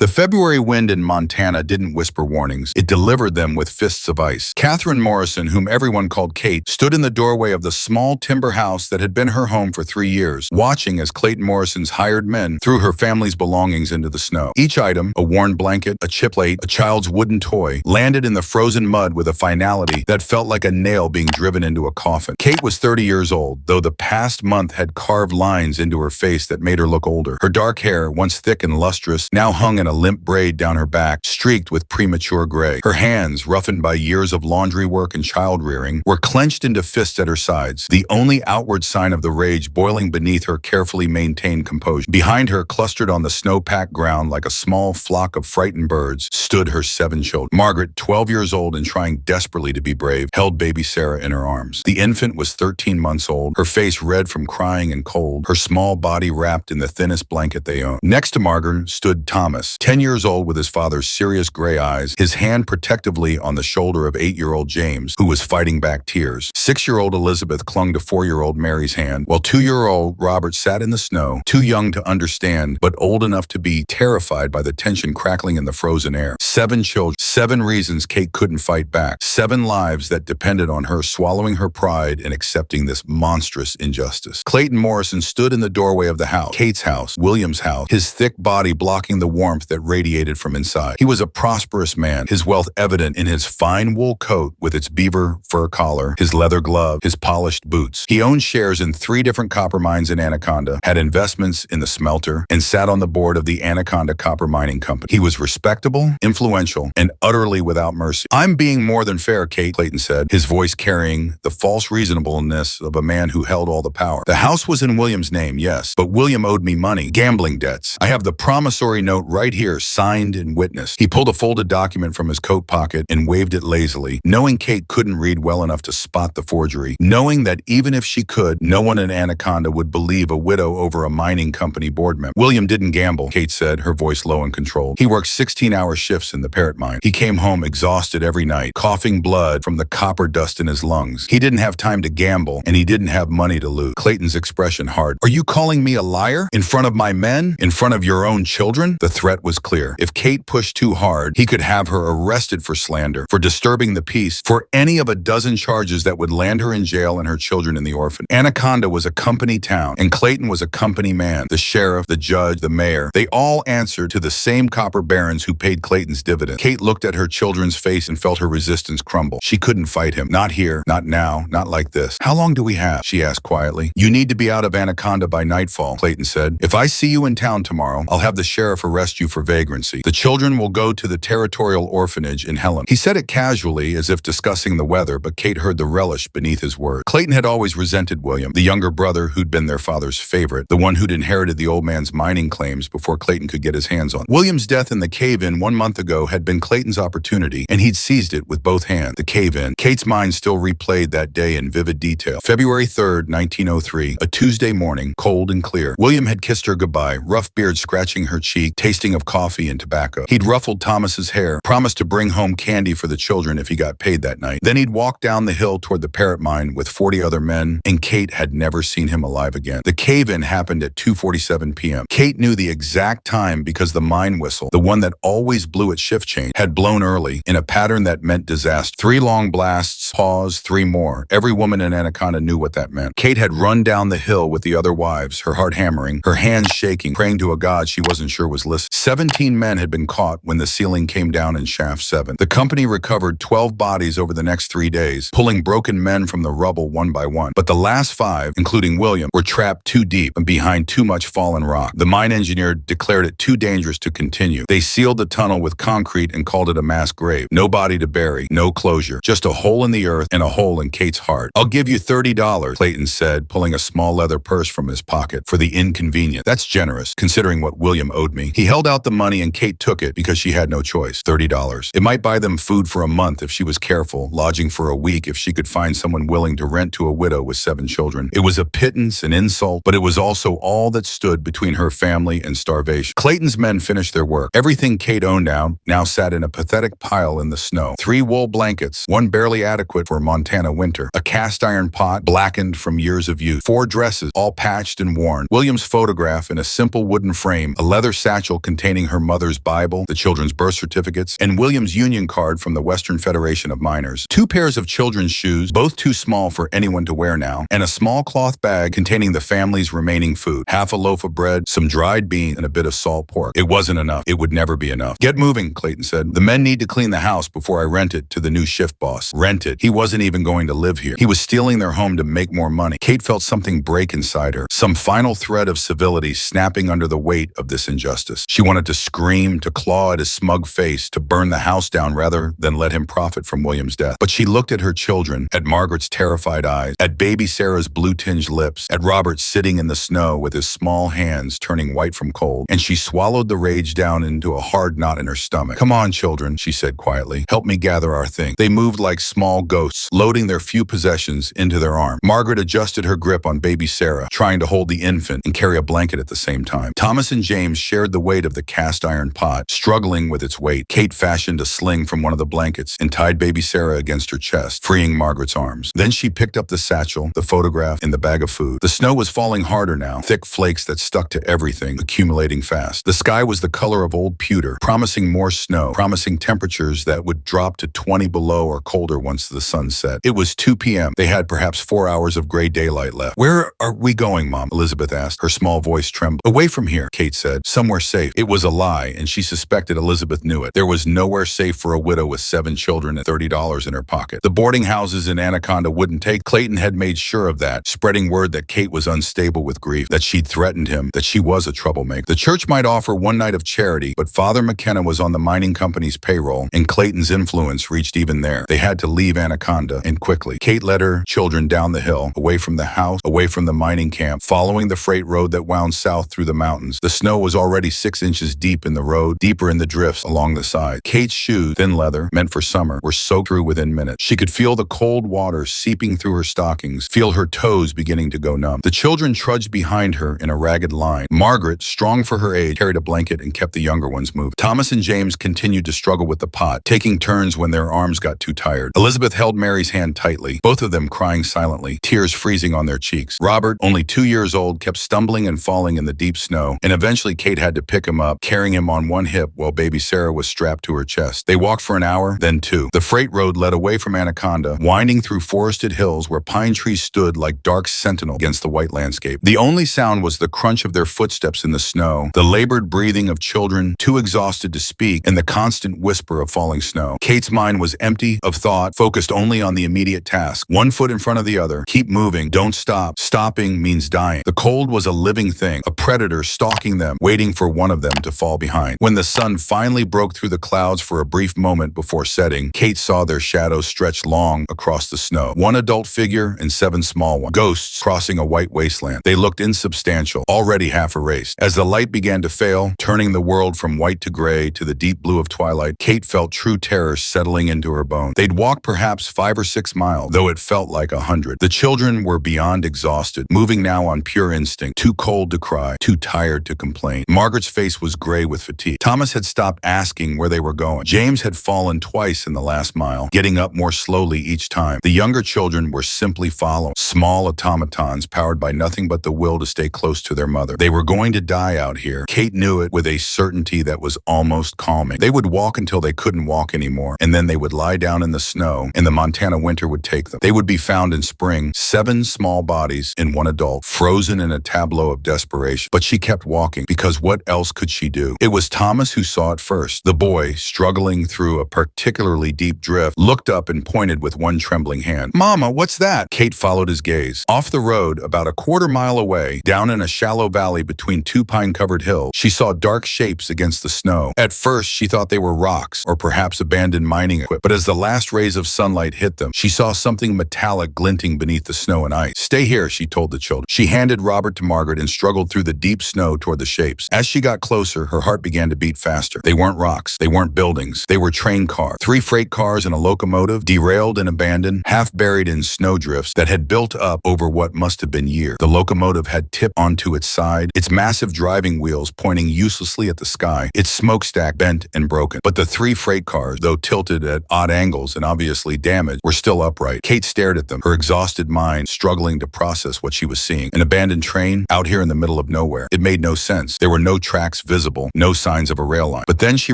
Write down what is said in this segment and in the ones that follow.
The February wind in Montana didn't whisper warnings. It delivered them with fists of ice. Catherine Morrison, whom everyone called Kate, stood in the doorway of the small timber house that had been her home for 3 years, watching as Clayton Morrison's hired men threw her family's belongings into the snow. Each item, a worn blanket, a chip plate, a child's wooden toy, landed in the frozen mud with a finality that felt like a nail being driven into a coffin. Kate was 30 years old, though the past month had carved lines into her face that made her look older. Her dark hair, once thick and lustrous, now hung in a limp braid down her back, streaked with premature gray. Her hands, roughened by years of laundry work and child-rearing, were clenched into fists at her sides, the only outward sign of the rage boiling beneath her carefully maintained composure. Behind her, clustered on the snow-packed ground like a small flock of frightened birds, stood her 7 children. Margaret, 12 years old and trying desperately to be brave, held baby Sarah in her arms. The infant was 13 months old, her face red from crying and cold, her small body wrapped in the thinnest blanket they owned. Next to Margaret stood Thomas, 10 years old with his father's serious gray eyes, his hand protectively on the shoulder of 8-year-old James, who was fighting back tears. 6-year-old Elizabeth clung to 4-year-old Mary's hand, while 2-year-old Robert sat in the snow, too young to understand, but old enough to be terrified by the tension crackling in the frozen air. 7 children, 7 reasons Kate couldn't fight back, 7 lives that depended on her swallowing her pride and accepting this monstrous injustice. Clayton Morrison stood in the doorway of the house, Kate's house, William's house, his thick body blocking the warmth that radiated from inside. He was a prosperous man, his wealth evident in his fine wool coat with its beaver fur collar, his leather glove, his polished boots. He owned shares in 3 different copper mines in Anaconda, had investments in the smelter, and sat on the board of the Anaconda copper mining company. He was respectable, influential, and utterly without mercy. "I'm being more than fair, Kate," Clayton said, his voice carrying the false reasonableness of a man who held all the power. "The house was in William's name, yes, but William owed me money, gambling debts. I have the promissory note right here, signed and witnessed." He pulled a folded document from his coat pocket and waved it lazily, knowing Kate couldn't read well enough to spot the forgery, knowing that even if she could, no one in Anaconda would believe a widow over a mining company board member. "William didn't gamble," Kate said, her voice low and controlled. "He worked 16-hour shifts in the Parrot Mine. He came home exhausted every night, coughing blood from the copper dust in his lungs. He didn't have time to gamble, and he didn't have money to lose." Clayton's expression hardened. "Are you calling me a liar? In front of my men? In front of your own children?" The threat was clear. If Kate pushed too hard, he could have her arrested for slander, for disturbing the peace, for any of a dozen charges that would land her in jail and her children in the orphan. Anaconda was a company town, and Clayton was a company man. The sheriff, the judge, the mayor, they all answered to the same copper barons who paid Clayton's dividend. Kate looked at her children's face and felt her resistance crumble. She couldn't fight him. Not here, not now, not like this. "How long do we have?" she asked quietly. "You need to be out of Anaconda by nightfall," Clayton said. "If I see you in town tomorrow, I'll have the sheriff arrest you for vagrancy. The children will go to the territorial orphanage in Helen." He said it casually, as if discussing the weather, but Kate heard the relish beneath his words. Clayton had always resented William, the younger brother who'd been their father's favorite, the one who'd inherited the old man's mining claims before Clayton could get his hands on. William's death in the cave-in 1 month ago had been Clayton's opportunity, and he'd seized it with both hands. The cave-in. Kate's mind still replayed that day in vivid detail. February 3rd, 1903, a Tuesday morning, cold and clear. William had kissed her goodbye, rough beard scratching her cheek, tasting of coffee and tobacco. He'd ruffled Thomas's hair, promised to bring home candy for the children if he got paid that night. Then he'd walked down the hill toward the Parrot Mine with 40 other men, and Kate had never seen him alive again. The cave-in happened at 2:47 p.m. Kate knew the exact time because the mine whistle, the one that always blew at shift change, had blown early in a pattern that meant disaster. 3 long blasts, pause, 3 more. Every woman in Anaconda knew what that meant. Kate had run down the hill with the other wives, her heart hammering, her hands shaking, praying to a God she wasn't sure was listening. 17 men had been caught when the ceiling came down in shaft 7. The company recovered 12 bodies over the next 3 days, pulling broken men from the rubble one by one. But the last 5, including William, were trapped too deep and behind too much fallen rock. The mine engineer declared it too dangerous to continue. They sealed the tunnel with concrete and called it a mass grave. No body to bury, no closure, just a hole in the earth and a hole in Kate's heart. "I'll give you $30, Clayton said, pulling a small leather purse from his pocket, "for the inconvenience. That's generous, considering what William owed me." He held out the money and Kate took it because she had no choice. $30. It might buy them food for a month if she was careful, lodging for a week if she could find someone willing to rent to a widow with 7 children. It was a pittance, an insult, but it was also all that stood between her family and starvation. Clayton's men finished their work. Everything Kate owned now sat in a pathetic pile in the snow. 3 wool blankets, one barely adequate for Montana winter, a cast iron pot blackened from years of use, 4 dresses, all patched and worn, William's photograph in a simple wooden frame, a leather satchel containing containing her mother's Bible, the children's birth certificates, and William's union card from the Western Federation of Miners. 2 pairs of children's shoes, both too small for anyone to wear now, and a small cloth bag containing the family's remaining food. Half a loaf of bread, some dried beans, and a bit of salt pork. It wasn't enough. It would never be enough. "Get moving," Clayton said. "The men need to clean the house before I rent it to the new shift boss." Rent it. He wasn't even going to live here. He was stealing their home to make more money. Kate felt something break inside her, some final thread of civility snapping under the weight of this injustice. She wanted to scream, to claw at his smug face, to burn the house down rather than let him profit from William's death. But she looked at her children, at Margaret's terrified eyes, at baby Sarah's blue-tinged lips, at Robert sitting in the snow with his small hands turning white from cold, and she swallowed the rage down into a hard knot in her stomach. "Come on, children," she said quietly. "Help me gather our things." They moved like small ghosts, loading their few possessions into their arms. Margaret adjusted her grip on baby Sarah, trying to hold the infant and carry a blanket at the same time. Thomas and James shared the weight of the cast-iron pot, struggling with its weight. Kate fashioned a sling from one of the blankets and tied baby Sarah against her chest, freeing Margaret's arms. Then she picked up the satchel, the photograph, and the bag of food. The snow was falling harder now, thick flakes that stuck to everything, accumulating fast. The sky was the color of old pewter, promising more snow, promising temperatures that would drop to 20 below or colder once the sun set. It was 2 p.m. They had perhaps 4 hours of gray daylight left. "Where are we going, Mom?" Elizabeth asked, her small voice trembling. "Away from here," Kate said. "Somewhere safe." It was a lie, and she suspected Elizabeth knew it. There was nowhere safe for a widow with 7 children and $30 in her pocket. The boarding houses in Anaconda wouldn't take. Clayton had made sure of that, spreading word that Kate was unstable with grief, that she'd threatened him, that she was a troublemaker. The church might offer one night of charity, but Father McKenna was on the mining company's payroll, and Clayton's influence reached even there. They had to leave Anaconda, and quickly. Kate led her children down the hill, away from the house, away from the mining camp, following the freight road that wound south through the mountains. The snow was already 6 inches deep in the road, deeper in the drifts along the side. Kate's shoes, thin leather, meant for summer, were soaked through within minutes. She could feel the cold water seeping through her stockings, feel her toes beginning to go numb. The children trudged behind her in a ragged line. Margaret, strong for her age, carried a blanket and kept the younger ones moving. Thomas and James continued to struggle with the pot, taking turns when their arms got too tired. Elizabeth held Mary's hand tightly, both of them crying silently, tears freezing on their cheeks. Robert, only 2 years old, kept stumbling and falling in the deep snow, and eventually Kate had to pick him up, carrying him on one hip while baby Sarah was strapped to her chest. They walked for an hour, then 2. The freight road led away from Anaconda, winding through forested hills where pine trees stood like dark sentinels against the white landscape. The only sound was the crunch of their footsteps in the snow, the labored breathing of children too exhausted to speak, and the constant whisper of falling snow. Kate's mind was empty of thought, focused only on the immediate task. One foot in front of the other. Keep moving. Don't stop. Stopping means dying. The cold was a living thing, a predator stalking them, waiting for one of them to fall behind. When the sun finally broke through the clouds for a brief moment before setting, Kate saw their shadows stretch long across the snow. 1 adult figure and 7 small ones. Ghosts crossing a white wasteland. They looked insubstantial, already half erased. As the light began to fail, turning the world from white to gray to the deep blue of twilight, Kate felt true terror settling into her bones. They'd walked perhaps 5 or 6 miles, though it felt like 100. The children were beyond exhausted, moving now on pure instinct, too cold to cry, too tired to complain. Margaret's face was gray with fatigue. Thomas had stopped asking where they were going. James had fallen twice in the last mile, getting up more slowly each time. The younger children were simply following, small automatons powered by nothing but the will to stay close to their mother. They were going to die out here. Kate knew it with a certainty that was almost calming. They would walk until they couldn't walk anymore, and then they would lie down in the snow, and the Montana winter would take them. They would be found in spring, 7 small bodies and 1 adult, frozen in a tableau of desperation. But she kept walking, because what else could she do? It was Thomas who saw it first. The boy, struggling through a particularly deep drift, looked up and pointed with one trembling hand. "Mama, what's that?" Kate followed his gaze. Off the road, about a quarter-mile away, down in a shallow valley between 2 pine-covered hills, she saw dark shapes against the snow. At first, she thought they were rocks, or perhaps abandoned mining equipment. But as the last rays of sunlight hit them, she saw something metallic glinting beneath the snow and ice. "Stay here," she told the children. She handed Robert to Margaret and struggled through the deep snow toward the shapes. As she got closer, her heart began to beat faster. They weren't rocks. They weren't buildings. They were train cars. 3 freight cars and a locomotive, derailed and abandoned, half buried in snowdrifts that had built up over what must have been years. The locomotive had tipped onto its side, its massive driving wheels pointing uselessly at the sky, its smokestack bent and broken. But the 3 freight cars, though tilted at odd angles and obviously damaged, were still upright. Kate stared at them, her exhausted mind struggling to process what she was seeing. An abandoned train out here in the middle of nowhere. It made no sense. There were no tracks visible. invisible, no signs of a rail line. But then she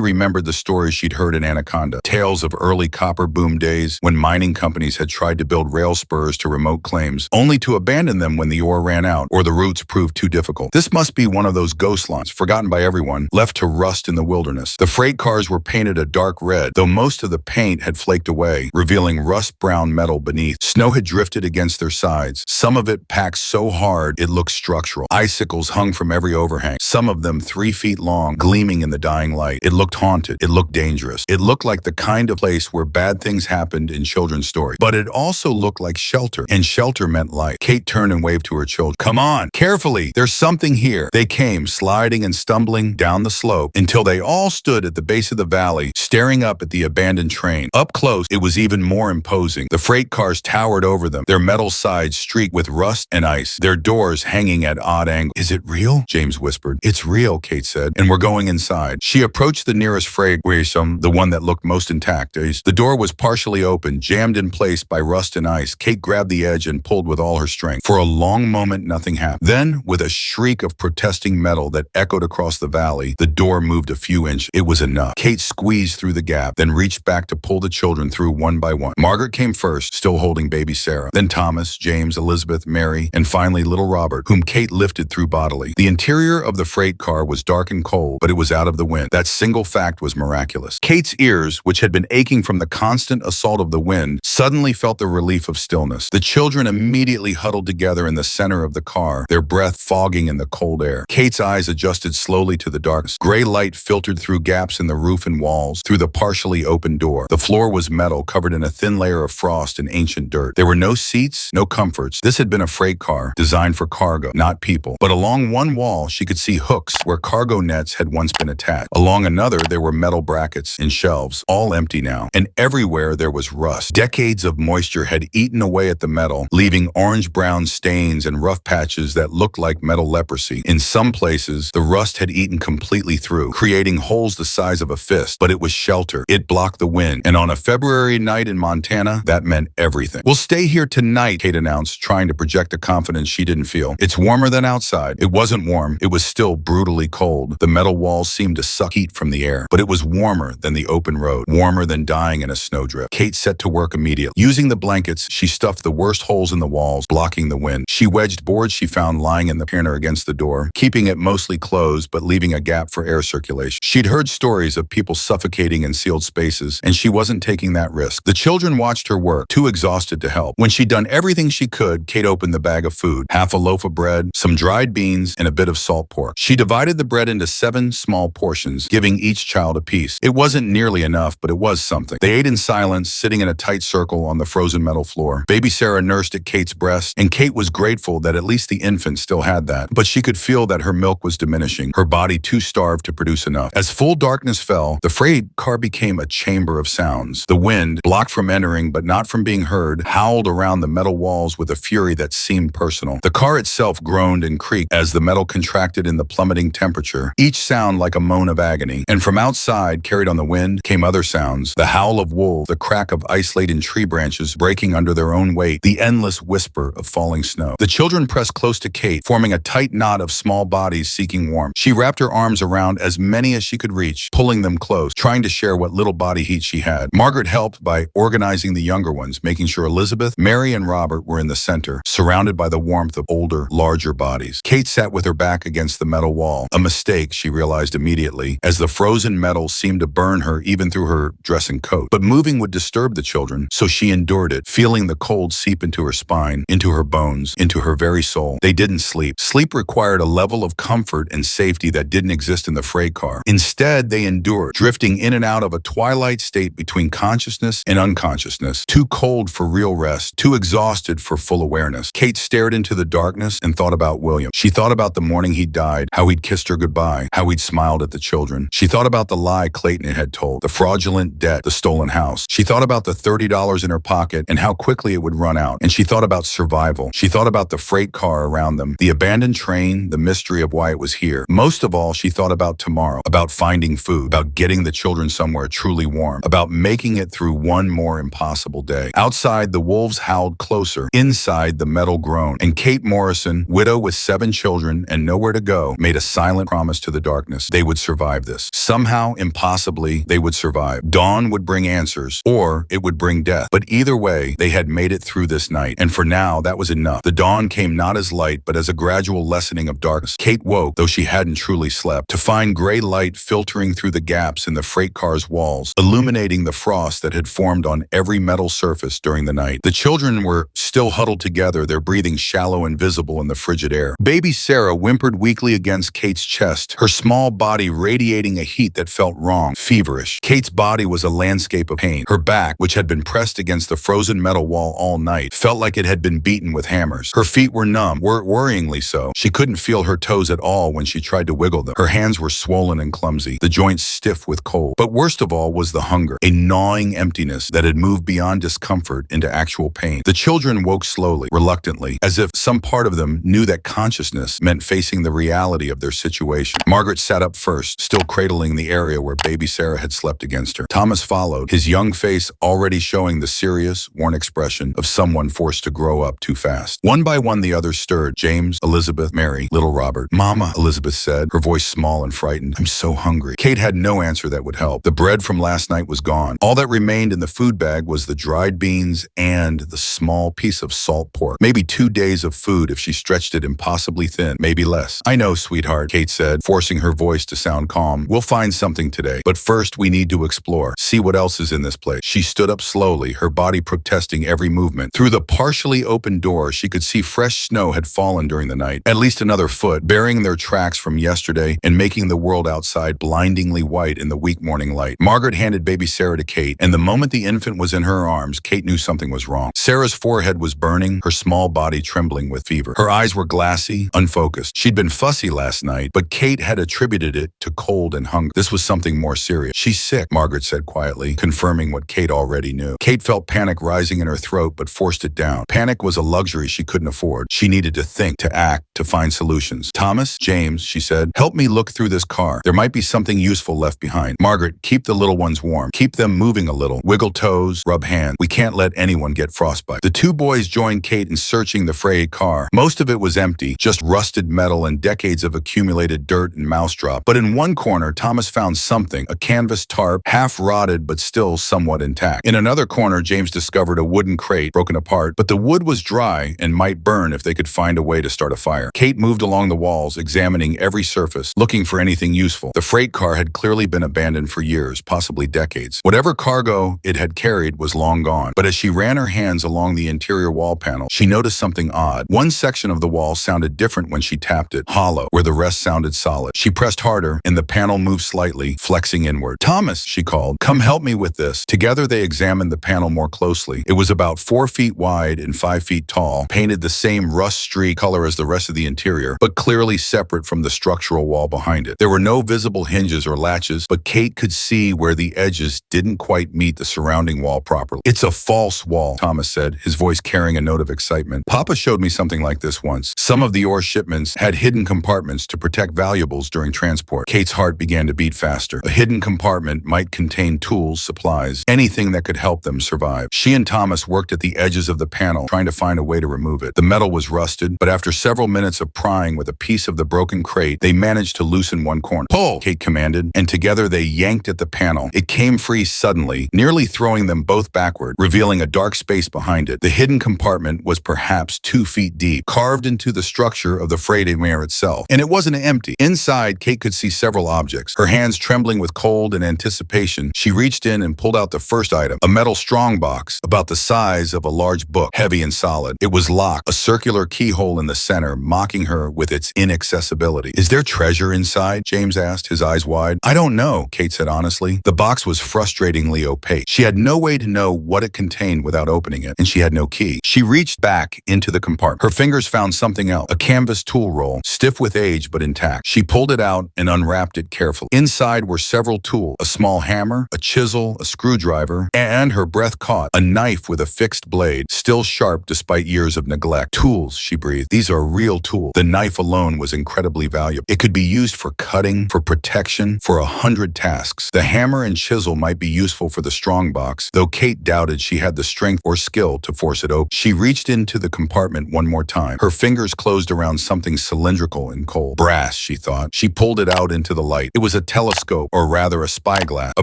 remembered the stories she'd heard in Anaconda, tales of early copper boom days when mining companies had tried to build rail spurs to remote claims, only to abandon them when the ore ran out or the routes proved too difficult. This must be one of those ghost lines, forgotten by everyone, left to rust in the wilderness. The freight cars were painted a dark red, though most of the paint had flaked away, revealing rust-brown metal beneath. Snow had drifted against their sides, some of it packed so hard it looked structural. Icicles hung from every overhang, some of them 3 feet long, gleaming in the dying light. It looked haunted. It looked dangerous. It looked like the kind of place where bad things happened in children's stories. But it also looked like shelter, and shelter meant life. Kate turned and waved to her children. "Come on, carefully, there's something here." They came, sliding and stumbling down the slope until they all stood at the base of the valley, staring up at the abandoned train. Up close, it was even more imposing. The freight cars towered over them, their metal sides streaked with rust and ice, their doors hanging at odd angles. "Is it real?" James whispered. "It's real," Kate said, "and we're going inside." She approached the nearest freight station, the one that looked most intact. The door was partially open, jammed in place by rust and ice. Kate grabbed the edge and pulled with all her strength. For a long moment, nothing happened. Then, with a shriek of protesting metal that echoed across the valley, the door moved a few inches. It was enough. Kate squeezed through the gap, then reached back to pull the children through one by one. Margaret came first, still holding baby Sarah. Then Thomas, James, Elizabeth, Mary, and finally little Robert, whom Kate lifted through bodily. The interior of the freight car was dark and cold, but it was out of the wind. That single fact was miraculous. Kate's ears, which had been aching from the constant assault of the wind, suddenly felt the relief of stillness. The children immediately huddled together in the center of the car, their breath fogging in the cold air. Kate's eyes adjusted slowly to the darkness. Gray light filtered through gaps in the roof and walls, through the partially open door. The floor was metal, covered in a thin layer of frost and ancient dirt. There were no seats, no comforts. This had been a freight car, designed for cargo, not people. But along one wall, she could see hooks where cargo nets had once been attached. Along another, there were metal brackets and shelves, all empty now. And everywhere there was rust. Decades of moisture had eaten away at the metal, leaving orange-brown stains and rough patches that looked like metal leprosy. In some places, the rust had eaten completely through, creating holes the size of a fist. But it was shelter. It blocked the wind. And on a February night in Montana, that meant everything. "We'll stay here tonight," Kate announced, trying to project a confidence she didn't feel. "It's warmer than outside." It wasn't warm. It was still brutally cold. The metal walls seemed to suck heat from the air. But it was warmer than the open road, warmer than dying in a snowdrift. Kate set to work immediately. Using the blankets, she stuffed the worst holes in the walls, blocking the wind. She wedged boards she found lying in the corner against the door, keeping it mostly closed but leaving a gap for air circulation. She'd heard stories of people suffocating in sealed spaces, and she wasn't taking that risk. The children watched her work, too exhausted to help. When she'd done everything she could, Kate opened the bag of food, half a loaf of bread, some dried beans, and a bit of salt pork. She divided the bread into 7 small portions, giving each child a piece. It wasn't nearly enough, but it was something. They ate in silence, sitting in a tight circle on the frozen metal floor. Baby Sarah nursed at Kate's breast, and Kate was grateful that at least the infant still had that. But she could feel that her milk was diminishing, her body too starved to produce enough. As full darkness fell, the freight car became a chamber of sounds. The wind, blocked from entering but not from being heard, howled around the metal walls with a fury that seemed personal. The car itself groaned and creaked as the metal contracted in the plummeting temperature, each sound like a moan of agony. And from outside, carried on the wind, came other sounds: the howl of wolves, the crack of ice-laden tree branches breaking under their own weight, the endless whisper of falling snow. The children pressed close to Kate, forming a tight knot of small bodies seeking warmth. She wrapped her arms around as many as she could reach, pulling them close, trying to share what little body heat she had. Margaret helped by organizing the younger ones, making sure Elizabeth, Mary, and Robert were in the center, surrounded by the warmth of older, larger bodies. Kate sat with her back against the metal wall. A mistake, she realized immediately, as the frozen metal seemed to burn her even through her dress and coat. But moving would disturb the children, so she endured it, feeling the cold seep into her spine, into her bones, into her very soul. They didn't sleep. Sleep required a level of comfort and safety that didn't exist in the freight car. Instead, they endured, drifting in and out of a twilight state between consciousness and unconsciousness, too cold for real rest, too exhausted for full awareness. Kate stared into the darkness and thought about William. She thought about the morning he died, how he'd kissed her goodbye, how he'd smiled at the children. She thought about the lie Clayton had told, the fraudulent debt, the stolen house. She thought about the $30 in her pocket and how quickly it would run out. And she thought about survival. She thought about the freight car around them, the abandoned train, the mystery of why it was here. Most of all, she thought about tomorrow, about finding food, about getting the children somewhere truly warm, about making it through one more impossible day. Outside, the wolves howled closer. Inside, the metal groaned. And Kate Morrison, widow with 7 children and nowhere to go, made a silent promise promise to the darkness. They would survive this. Somehow, impossibly, they would survive. Dawn would bring answers, or it would bring death. But either way, they had made it through this night, and for now, that was enough. The dawn came not as light, but as a gradual lessening of darkness. Kate woke, though she hadn't truly slept, to find gray light filtering through the gaps in the freight car's walls, illuminating the frost that had formed on every metal surface during the night. The children were still huddled together, their breathing shallow and visible in the frigid air. Baby Sarah whimpered weakly against Kate's chest, her small body radiating a heat that felt wrong, feverish. Kate's body was a landscape of pain. Her back, which had been pressed against the frozen metal wall all night, felt like it had been beaten with hammers. Her feet were numb, worryingly so. She couldn't feel her toes at all when she tried to wiggle them. Her hands were swollen and clumsy, the joints stiff with cold. But worst of all was the hunger, a gnawing emptiness that had moved beyond discomfort into actual pain. The children woke slowly, reluctantly, as if some part of them knew that consciousness meant facing the reality of their situation. Margaret sat up first, still cradling the area where baby Sarah had slept against her. Thomas followed, his young face already showing the serious, worn expression of someone forced to grow up too fast. One by one, the others stirred. James, Elizabeth, Mary, little Robert. "Mama," Elizabeth said, her voice small and frightened. "I'm so hungry." Kate had no answer that would help. The bread from last night was gone. All that remained in the food bag was the dried beans and the small piece of salt pork. Maybe 2 days of food if she stretched it impossibly thin, maybe less. "I know, sweetheart," Kate said, forcing her voice to sound calm. "We'll find something today. But first, we need to explore. See what else is in this place." She stood up slowly, her body protesting every movement. Through the partially open door, she could see fresh snow had fallen during the night, at least another foot, burying their tracks from yesterday and making the world outside blindingly white in the weak morning light. Margaret handed baby Sarah to Kate, and the moment the infant was in her arms, Kate knew something was wrong. Sarah's forehead was burning, her small body trembling with fever. Her eyes were glassy, unfocused. She'd been fussy last night, but Kate had attributed it to cold and hunger. This was something more serious. "She's sick," Margaret said quietly, confirming what Kate already knew. Kate felt panic rising in her throat, but forced it down. Panic was a luxury she couldn't afford. She needed to think, to act, to find solutions. "Thomas, James," she said, "help me look through this car. There might be something useful left behind. Margaret, keep the little ones warm. Keep them moving a little. Wiggle toes, rub hands. We can't let anyone get frostbite." The two boys joined Kate in searching the frayed car. Most of it was empty, just rusted metal and decades of accumulated dirt and mousedrop. But in one corner, Thomas found something, a canvas tarp, half rotted but still somewhat intact. In another corner, James discovered a wooden crate, broken apart, but the wood was dry and might burn if they could find a way to start a fire. Kate moved along the walls, examining every surface, looking for anything useful. The freight car had clearly been abandoned for years, possibly decades. Whatever cargo it had carried was long gone. But as she ran her hands along the interior wall panel, she noticed something odd. One section of the wall sounded different when she tapped it, hollow, where the rest sounded solid. She pressed harder, and the panel moved slightly, flexing inward. "Thomas," she called, "come help me with this." Together they examined the panel more closely. It was about 4 feet wide and 5 feet tall, painted the same rust streak color as the rest of the interior, but clearly separate from the structural wall behind it. There were no visible hinges or latches, but Kate could see where the edges didn't quite meet the surrounding wall properly. "It's a false wall," Thomas said, his voice carrying a note of excitement. "Papa showed me something like this once. Some of the ore shipments had hidden compartments to protect valuables during transport." Kate's heart began to beat faster. A hidden compartment might contain tools, supplies, anything that could help them survive. She and Thomas worked at the edges of the panel, trying to find a way to remove it. The metal was rusted, but after several minutes of prying with a piece of the broken crate, they managed to loosen one corner. "Pull!" Kate commanded, and together they yanked at the panel. It came free suddenly, nearly throwing them both backward, revealing a dark space behind it. The hidden compartment was perhaps 2 feet deep, carved into the structure of the freight mirror itself. And it wasn't empty. Inside, Kate could see several objects. Her hands trembling with cold and anticipation, she reached in and pulled out the first item, a metal strongbox, about the size of a large book, heavy and solid. It was locked, a circular keyhole in the center, mocking her with its inaccessibility. "Is there treasure inside?" James asked, his eyes wide. "I don't know," Kate said honestly. The box was frustratingly opaque. She had no way to know what it contained without opening it, and she had no key. She reached back into the compartment. Her fingers found something else, a canvas tool roll, stiff with age but intact. She pulled it out and unwrapped it carefully. Inside were several tools, a small hammer, a chisel, a screwdriver, and her breath caught, a knife with a fixed blade, still sharp despite years of neglect. "Tools," she breathed. "These are real tools." The knife alone was incredibly valuable. It could be used for cutting, for protection, for 100 tasks. The hammer and chisel might be useful for the strongbox, though Kate doubted she had the strength or skill to force it open. She reached into the compartment one more time. Her fingers closed around something cylindrical and cold. "Brass," she thought. She pulled it out into the light. It was a telescope, or rather a spyglass, a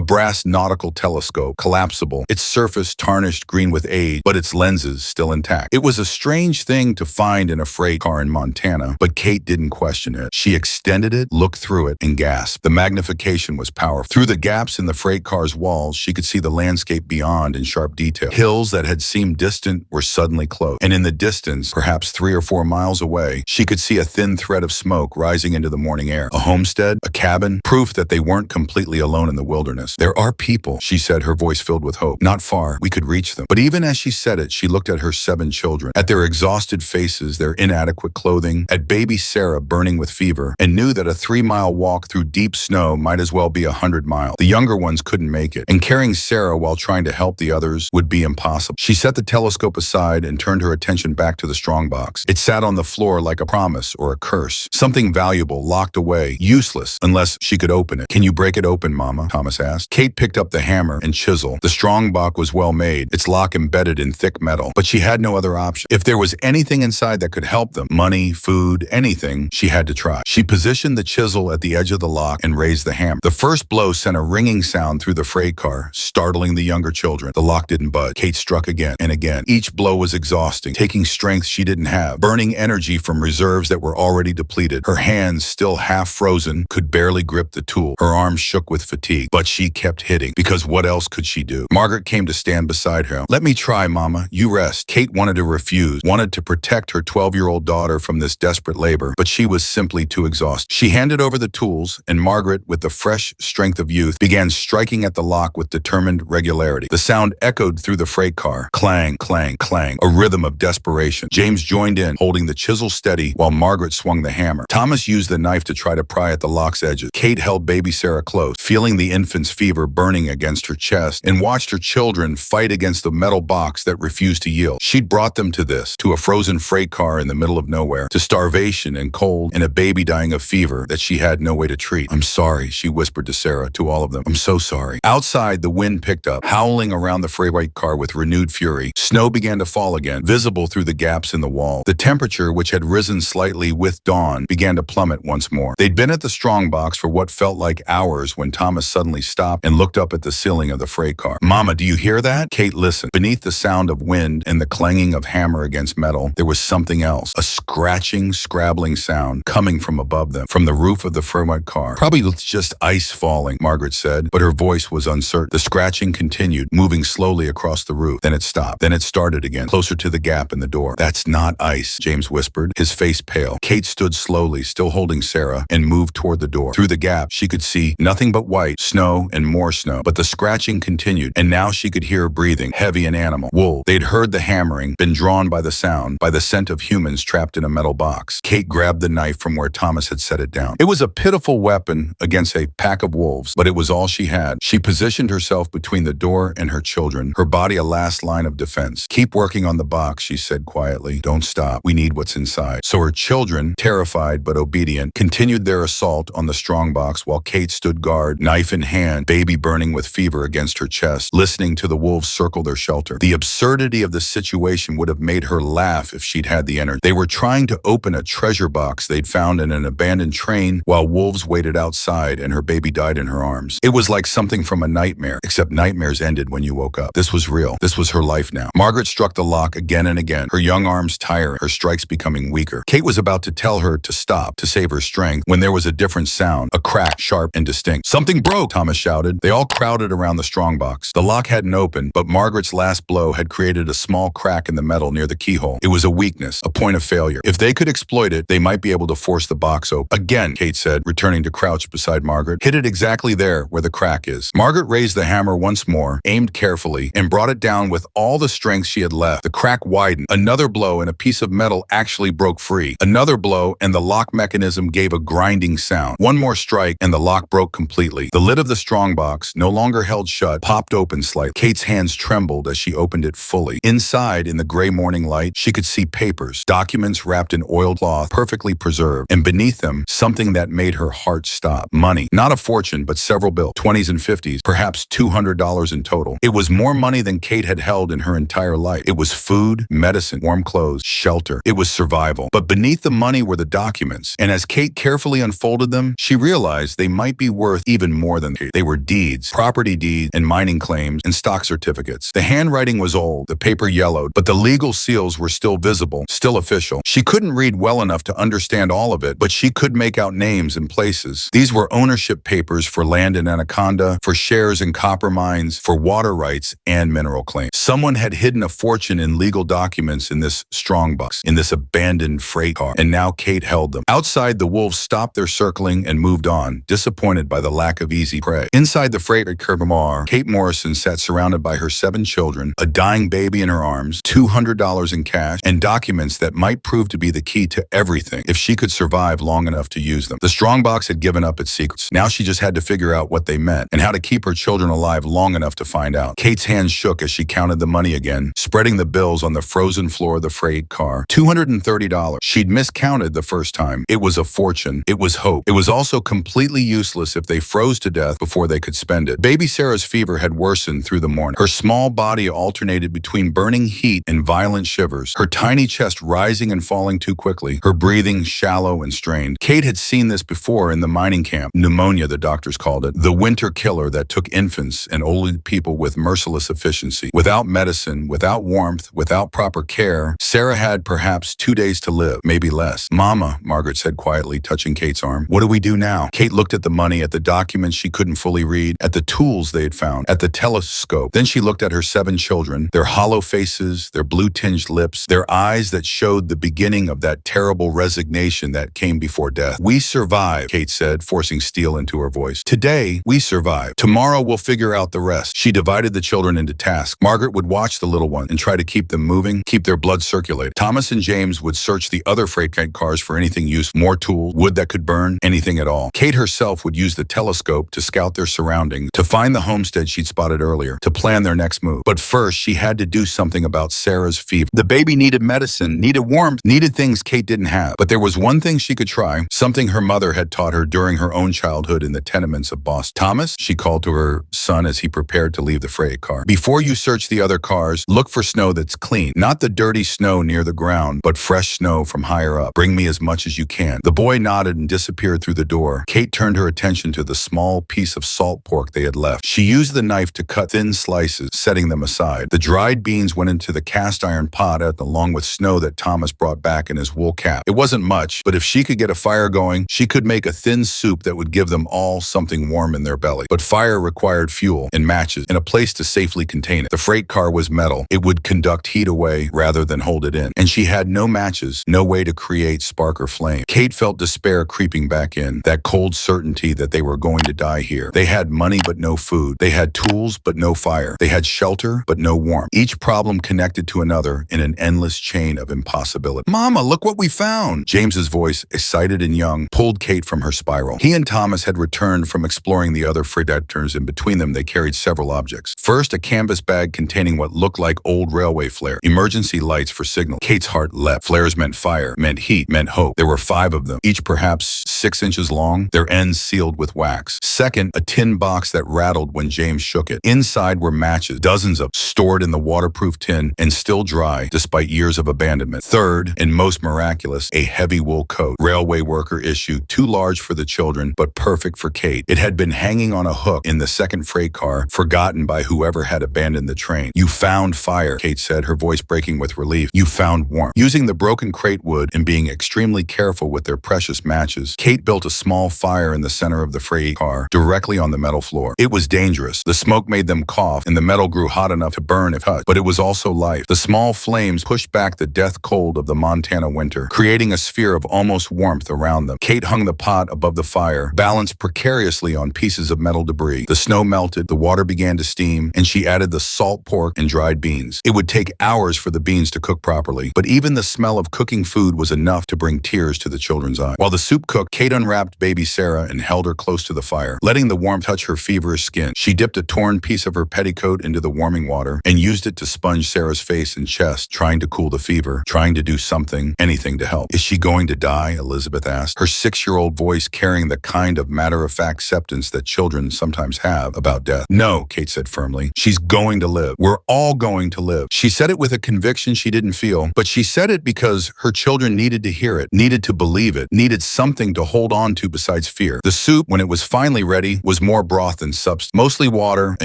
brass nautical telescope, collapsible, its surface tarnished green with age, but its lenses still intact. It was a strange thing to find in a freight car in Montana, but Kate didn't question it. She extended it, looked through it, and gasped. The magnification was powerful. Through the gaps in the freight car's walls, she could see the landscape beyond in sharp detail. Hills that had seemed distant were suddenly close, and in the distance, perhaps 3 or 4 miles away, she could see a thin thread of smoke rising into the morning air. A homestead, a cabin, proof that they weren't completely alone in the wilderness. "There are people," she said, her voice filled with hope. "Not far. We could reach them." But even as she said it, she looked at her 7 children, at their exhausted faces, their inadequate clothing, at baby Sarah burning with fever, and knew that a 3-mile walk through deep snow might as well be 100 miles. The younger ones couldn't make it, and carrying Sarah while trying to help the others would be impossible. She set the telescope aside and turned her attention back to the strongbox. It sat on the floor like a promise or a curse, something valuable locked away, useless unless she could open it. "Can you break it open, Mama?" Thomas asked. Kate picked up the hammer and chisel. The strongbox was well made, its lock embedded in thick metal, but she had no other option. If there was anything inside that could help them, money, food, anything, she had to try. She positioned the chisel at the edge of the lock and raised the hammer. The first blow sent a ringing sound through the freight car, startling the younger children. The lock didn't budge. Kate struck again and again. Each blow was exhausting, taking strength she didn't have, burning energy from reserves that were already depleted. Her hands, still half frozen, could barely grip the tool. Her arms shook with fatigue, but she kept hitting, because what else could she do? Margaret came to stand beside her. "Let me try, Mama. You rest." Kate wanted to refuse, wanted to protect her 12-year-old daughter from this desperate labor, but she was simply too exhausted. She handed over the tools, and Margaret, with the fresh strength of youth, began striking at the lock with determined regularity. The sound echoed through the freight car. Clang, clang, clang, a rhythm of desperation. James joined in, holding the chisel steady while Margaret swung the hammer. Thomas used the knife to try to pry at the lock's edges. Kate held baby Sarah close, feeling the infant's fever burning against her chest, and watched her children fight against the metal box that refused to yield. She'd brought them to this, to a frozen freight car in the middle of nowhere, to starvation and cold, and a baby dying of fever that she had no way to treat. "I'm sorry," she whispered to Sarah, to all of them. "I'm so sorry." Outside, the wind picked up, howling around the freight car with renewed fury. Snow began to fall again, visible through the gaps in the wall. The temperature, which had risen slightly with dawn, began to plummet once more. They'd been at the strongbox for what felt like hours when Thomas suddenly stopped and looked up at the ceiling of the freight car. "Mama, do you hear that?" Kate listened. Beneath the sound of wind and the clanging of hammer against metal, there was something else, a scratching, scrabbling sound coming from above them, from the roof of the freight car. "Probably just ice falling," Margaret said, but her voice was uncertain. The scratching continued, moving slowly across the roof. Then it stopped. Then it started again, closer to the gap in the door. "That's not ice," James whispered, his face pale. Kate stood slowly, still holding Sarah, and moved toward the door. Through the gap, she could see nothing but white, snow, and more snow. But the scratching continued, and now she could hear breathing, heavy and animal. Wolves. They'd heard the hammering, been drawn by the sound, by the scent of humans trapped in a metal box. Kate grabbed the knife from where Thomas had set it down. It was a pitiful weapon against a pack of wolves, but it was all she had. She positioned herself between the door and her children, her body a last line of defense. "Keep working on the box," she said quietly. "Don't stop. We need what's inside." So her children, terrified but obedient, continued their assault on the strongbox while Kate stood guard, knife in hand, baby burning with fever against her chest, listening to the wolves circle their shelter. The absurdity of the situation would have made her laugh if she'd had the energy. They were trying to open a treasure box they'd found in an abandoned train while wolves waited outside and her baby died in her arms. It was like something from a nightmare, except nightmares ended when you woke up. This was real. This was her life now. Margaret struck the lock again and again, her young arms tiring, her strikes becoming weaker. Kate was about to tell her to stop, to save her strength, when there was a different sound, a crack, sharp and distinct. "Something broke!" Thomas shouted. They all crowded around the strongbox. The lock hadn't opened, but Margaret's last blow had created a small crack in the metal near the keyhole. It was a weakness, a point of failure. If they could exploit it, they might be able to force the box open. "Again," Kate said, returning to crouch beside Margaret. "Hit it exactly there where the crack is." Margaret raised the hammer once more, aimed carefully, and brought it down with all the strength she had left. The crack widened. Another blow and a piece of metal actually broke free. Another blow and the lock mechanism gave a grinding sound. One more strike and the lock broke completely. The lid of the strongbox, no longer held shut, popped open slightly. Kate's hands trembled as she opened it fully. Inside, in the gray morning light, she could see papers, documents wrapped in oiled cloth, perfectly preserved, and beneath them, something that made her heart stop. Money. Not a fortune, but several bills, 20s and 50s, perhaps $200 in total. It was more money than Kate had held in her entire life. It was food, medicine, warm clothes, shelter. It was survival. But beneath the money were the documents, and as Kate Kate carefully unfolded them, she realized they might be worth even more than they were deeds, property deeds, and mining claims, and stock certificates. The handwriting was old, the paper yellowed, but the legal seals were still visible, still official. She couldn't read well enough to understand all of it, but she could make out names and places. These were ownership papers for land in Anaconda, for shares in copper mines, for water rights, and mineral claims. Someone had hidden a fortune in legal documents in this strongbox, in this abandoned freight car, and now Kate held them. Outside, the wolves stopped their circling and moved on, disappointed by the lack of easy prey. Inside the freight car, Kate Morrison sat surrounded by her 7 children, a dying baby in her arms, $200 in cash, and documents that might prove to be the key to everything if she could survive long enough to use them. The strongbox had given up its secrets. Now she just had to figure out what they meant and how to keep her children alive long enough to find out. Kate's hands shook as she counted the money again, spreading the bills on the frozen floor of the freight car. $230. She'd miscounted the first time. It was a fortune. It was hope. It was also completely useless if they froze to death before they could spend it. Baby Sarah's fever had worsened through the morning. Her small body alternated between burning heat and violent shivers, her tiny chest rising and falling too quickly, her breathing shallow and strained. Kate had seen this before in the mining camp. Pneumonia, the doctors called it. The winter killer that took infants and old people with merciless efficiency. Without medicine, without warmth, without proper care, Sarah had perhaps 2 days to live, maybe less. "Mama," Margaret said quietly, touching Kate's arm. "What do we do now?" Kate looked at the money, at the documents she couldn't fully read, at the tools they had found, at the telescope. Then she looked at her 7 children, their hollow faces, their blue-tinged lips, their eyes that showed the beginning of that terrible resignation that came before death. "We survived," Kate said, forcing steel into her voice. "Today, we survived. Tomorrow, we'll figure out the rest." She divided the children into tasks. Margaret would watch the little one and try to keep them moving, keep their blood circulating. Thomas and James would search the other freight cars for anything useful, more tools, wood that could burn, anything at all. Kate herself would use the telescope to scout their surroundings, to find the homestead she'd spotted earlier, to plan their next move. But first, she had to do something about Sarah's fever. The baby needed medicine, needed warmth, needed things Kate didn't have. But there was one thing she could try, something her mother had taught her during her own childhood in the tenements of Boston. "Thomas," she called to her son as he prepared to leave the freight car, "before you search the other cars, look for snow that's clean. Not the dirty snow near the ground, but fresh snow from higher up. Bring me as much as you can." The boy nodded and disappeared through the door. Kate turned her attention to the small piece of salt pork they had left. She used the knife to cut thin slices, setting them aside. The dried beans went into the cast iron pot along with snow that Thomas brought back in his wool cap. It wasn't much, but if she could get a fire going, she could make a thin soup that would give them all something warm in their belly. But fire required fuel and matches and a place to safely contain it. The freight car was metal. It would conduct heat away rather than hold it in. And she had no matches, no way to create spark or flame. Kate felt despair creeping back in, that cold certainty that they were going to die here. They had money but no food. They had tools but no fire. They had shelter but no warmth. Each problem connected to another in an endless chain of impossibility. "Mama, look what we found!" James's voice, excited and young, pulled Kate from her spiral. He and Thomas had returned from exploring the other freighters, and between them they carried several objects. First, a canvas bag containing what looked like old railway flare, emergency lights for signal. Kate's heart leapt. Flares meant fire, meant heat, meant hope. There were 5 of them, each perhaps 6 inches long, their ends sealed with wax. Second, a tin box that rattled when James shook it. Inside were matches, dozens of stored in the waterproof tin and still dry despite years of abandonment. Third, and most miraculous, a heavy wool coat, railway worker issue, too large for the children, but perfect for Kate. It had been hanging on a hook in the second freight car, forgotten by whoever had abandoned the train. "You found fire," Kate said, her voice breaking with relief. "You found warmth." Using the broken crate wood and being extremely careful with their precious matches, Kate built a small fire in the center of the freight car, directly on the metal floor. It was dangerous. The smoke made them cough, and the metal grew hot enough to burn if touched. But it was also life. The small flames pushed back the death cold of the Montana winter, creating a sphere of almost warmth around them. Kate hung the pot above the fire, balanced precariously on pieces of metal debris. The snow melted, the water began to steam, and she added the salt pork and dried beans. It would take hours for the beans to cook properly, but even the smell of cooking food was enough to bring tears to the children's eyes. While the soup cooked, Kate unwrapped baby Sarah and held her close to the fire, letting the warmth touch her feverish skin. She dipped a torn piece of her petticoat into the warming water and used it to sponge Sarah's face and chest, trying to cool the fever, trying to do something, anything to help. "Is she going to die?" Elizabeth asked, her 6-year-old voice carrying the kind of matter-of-fact acceptance that children sometimes have about death. "No," Kate said firmly. "She's going to live. We're all going to live." She said it with a conviction she didn't feel, but she said it because her children needed to hear it, needed to believe it, needed something to hold on to besides fear. The soup, when it was finally ready, was more broth than substance. Mostly water, a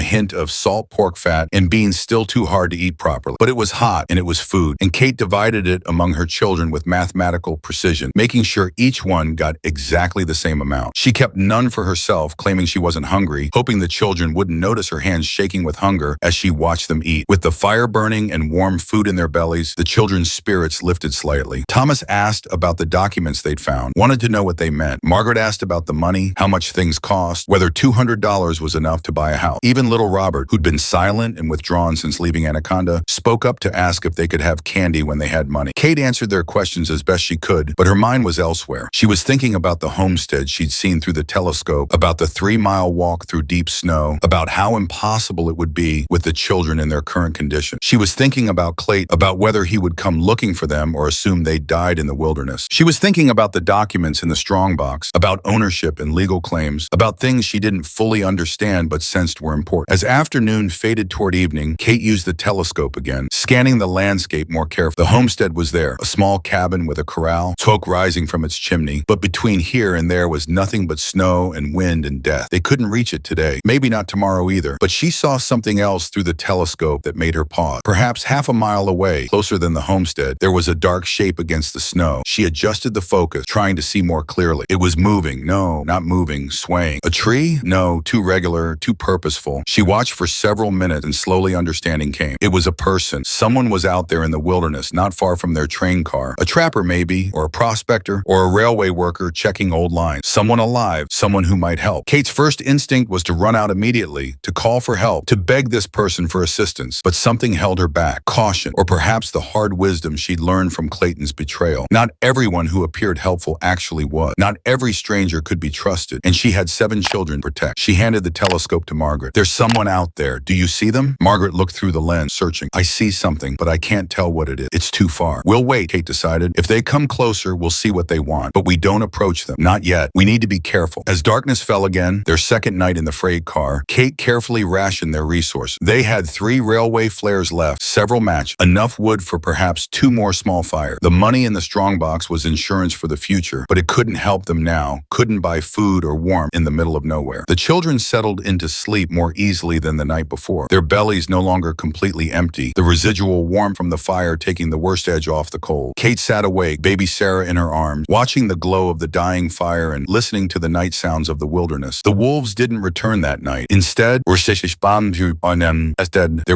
hint of salt pork fat, and beans still too hard to eat properly. But it was hot, and it was food, and Kate divided it among her children with mathematical precision, making sure each one got exactly the same amount. She kept none for herself, claiming she wasn't hungry, hoping the children wouldn't notice her hands shaking with hunger as she watched them eat. With the fire burning and warm food in their bellies, the children's spirits lifted slightly. Thomas asked about the documents they'd found, wanted to know what they meant. Margaret asked about the money, how much things cost, whether $200 was enough to buy a house. Even little Robert, who'd been silent and withdrawn since leaving Anaconda, spoke up to ask if they could have candy when they had money. Kate answered their questions as best she could, but her mind was elsewhere. She was thinking about the homestead she'd seen through the telescope, about the 3-mile walk through deep snow, about how impossible it would be with the children in their current condition. She was thinking about Clayton, about whether he would come looking for them or assume they died in the wilderness. She was thinking about the documents in the strongbox, about ownership and legal claims, about things she didn't fully understand but sensed were important. As afternoon faded toward evening, Kate used the telescope again, scanning the landscape more carefully. The homestead was there, a small cabin with a corral, smoke rising from its chimney, but between here and there was nothing but snow and wind and death. They couldn't reach it today, maybe not tomorrow either, but she saw something else through the telescope that made her pause. Perhaps half a mile away, closer than the homestead, there was a dark shape against the snow. She adjusted the focus, trying to see more clearly. It was moving. No, not moving, swaying. A tree? No, too regular, too purposeful. She watched for several minutes and slowly understanding came. It was a person. Someone was out there in the wilderness, not far from their train car. A trapper maybe, or a prospector, or a railway worker checking old lines. Someone alive, someone who might help. Kate's first instinct was to run out immediately, to call for help, to beg this person for assistance. But something held her back. Caution, or perhaps the hard wisdom she'd learned from Clayton's betrayal. Not everyone who appeared helpful actually was. Not every stranger could be trusted, and she had 7 children to protect. She handed the telescope to Margaret. There's someone out there. Do you see them? Margaret looked through the lens, searching. I see something, but I can't tell what it is. It's too far. We'll wait, Kate decided. If they come closer, we'll see what they want. But we don't approach them. Not yet. We need to be careful. As darkness fell again, their second night in the freight car, Kate carefully rationed their resources. They had 3 railway flares left, several matches, enough wood for perhaps 2 more small fires. The money in the strongbox was insurance for the future, but it couldn't help them now, couldn't buy food or warmth in the middle of nowhere. The children settled into sleep more easily than the night before, their bellies no longer completely empty, the residual warmth from the fire taking the worst edge off the cold. Kate sat awake, baby Sarah in her arms, watching the glow of the dying fire and listening to the night sounds of the wilderness. The wolves didn't return that night. Instead, there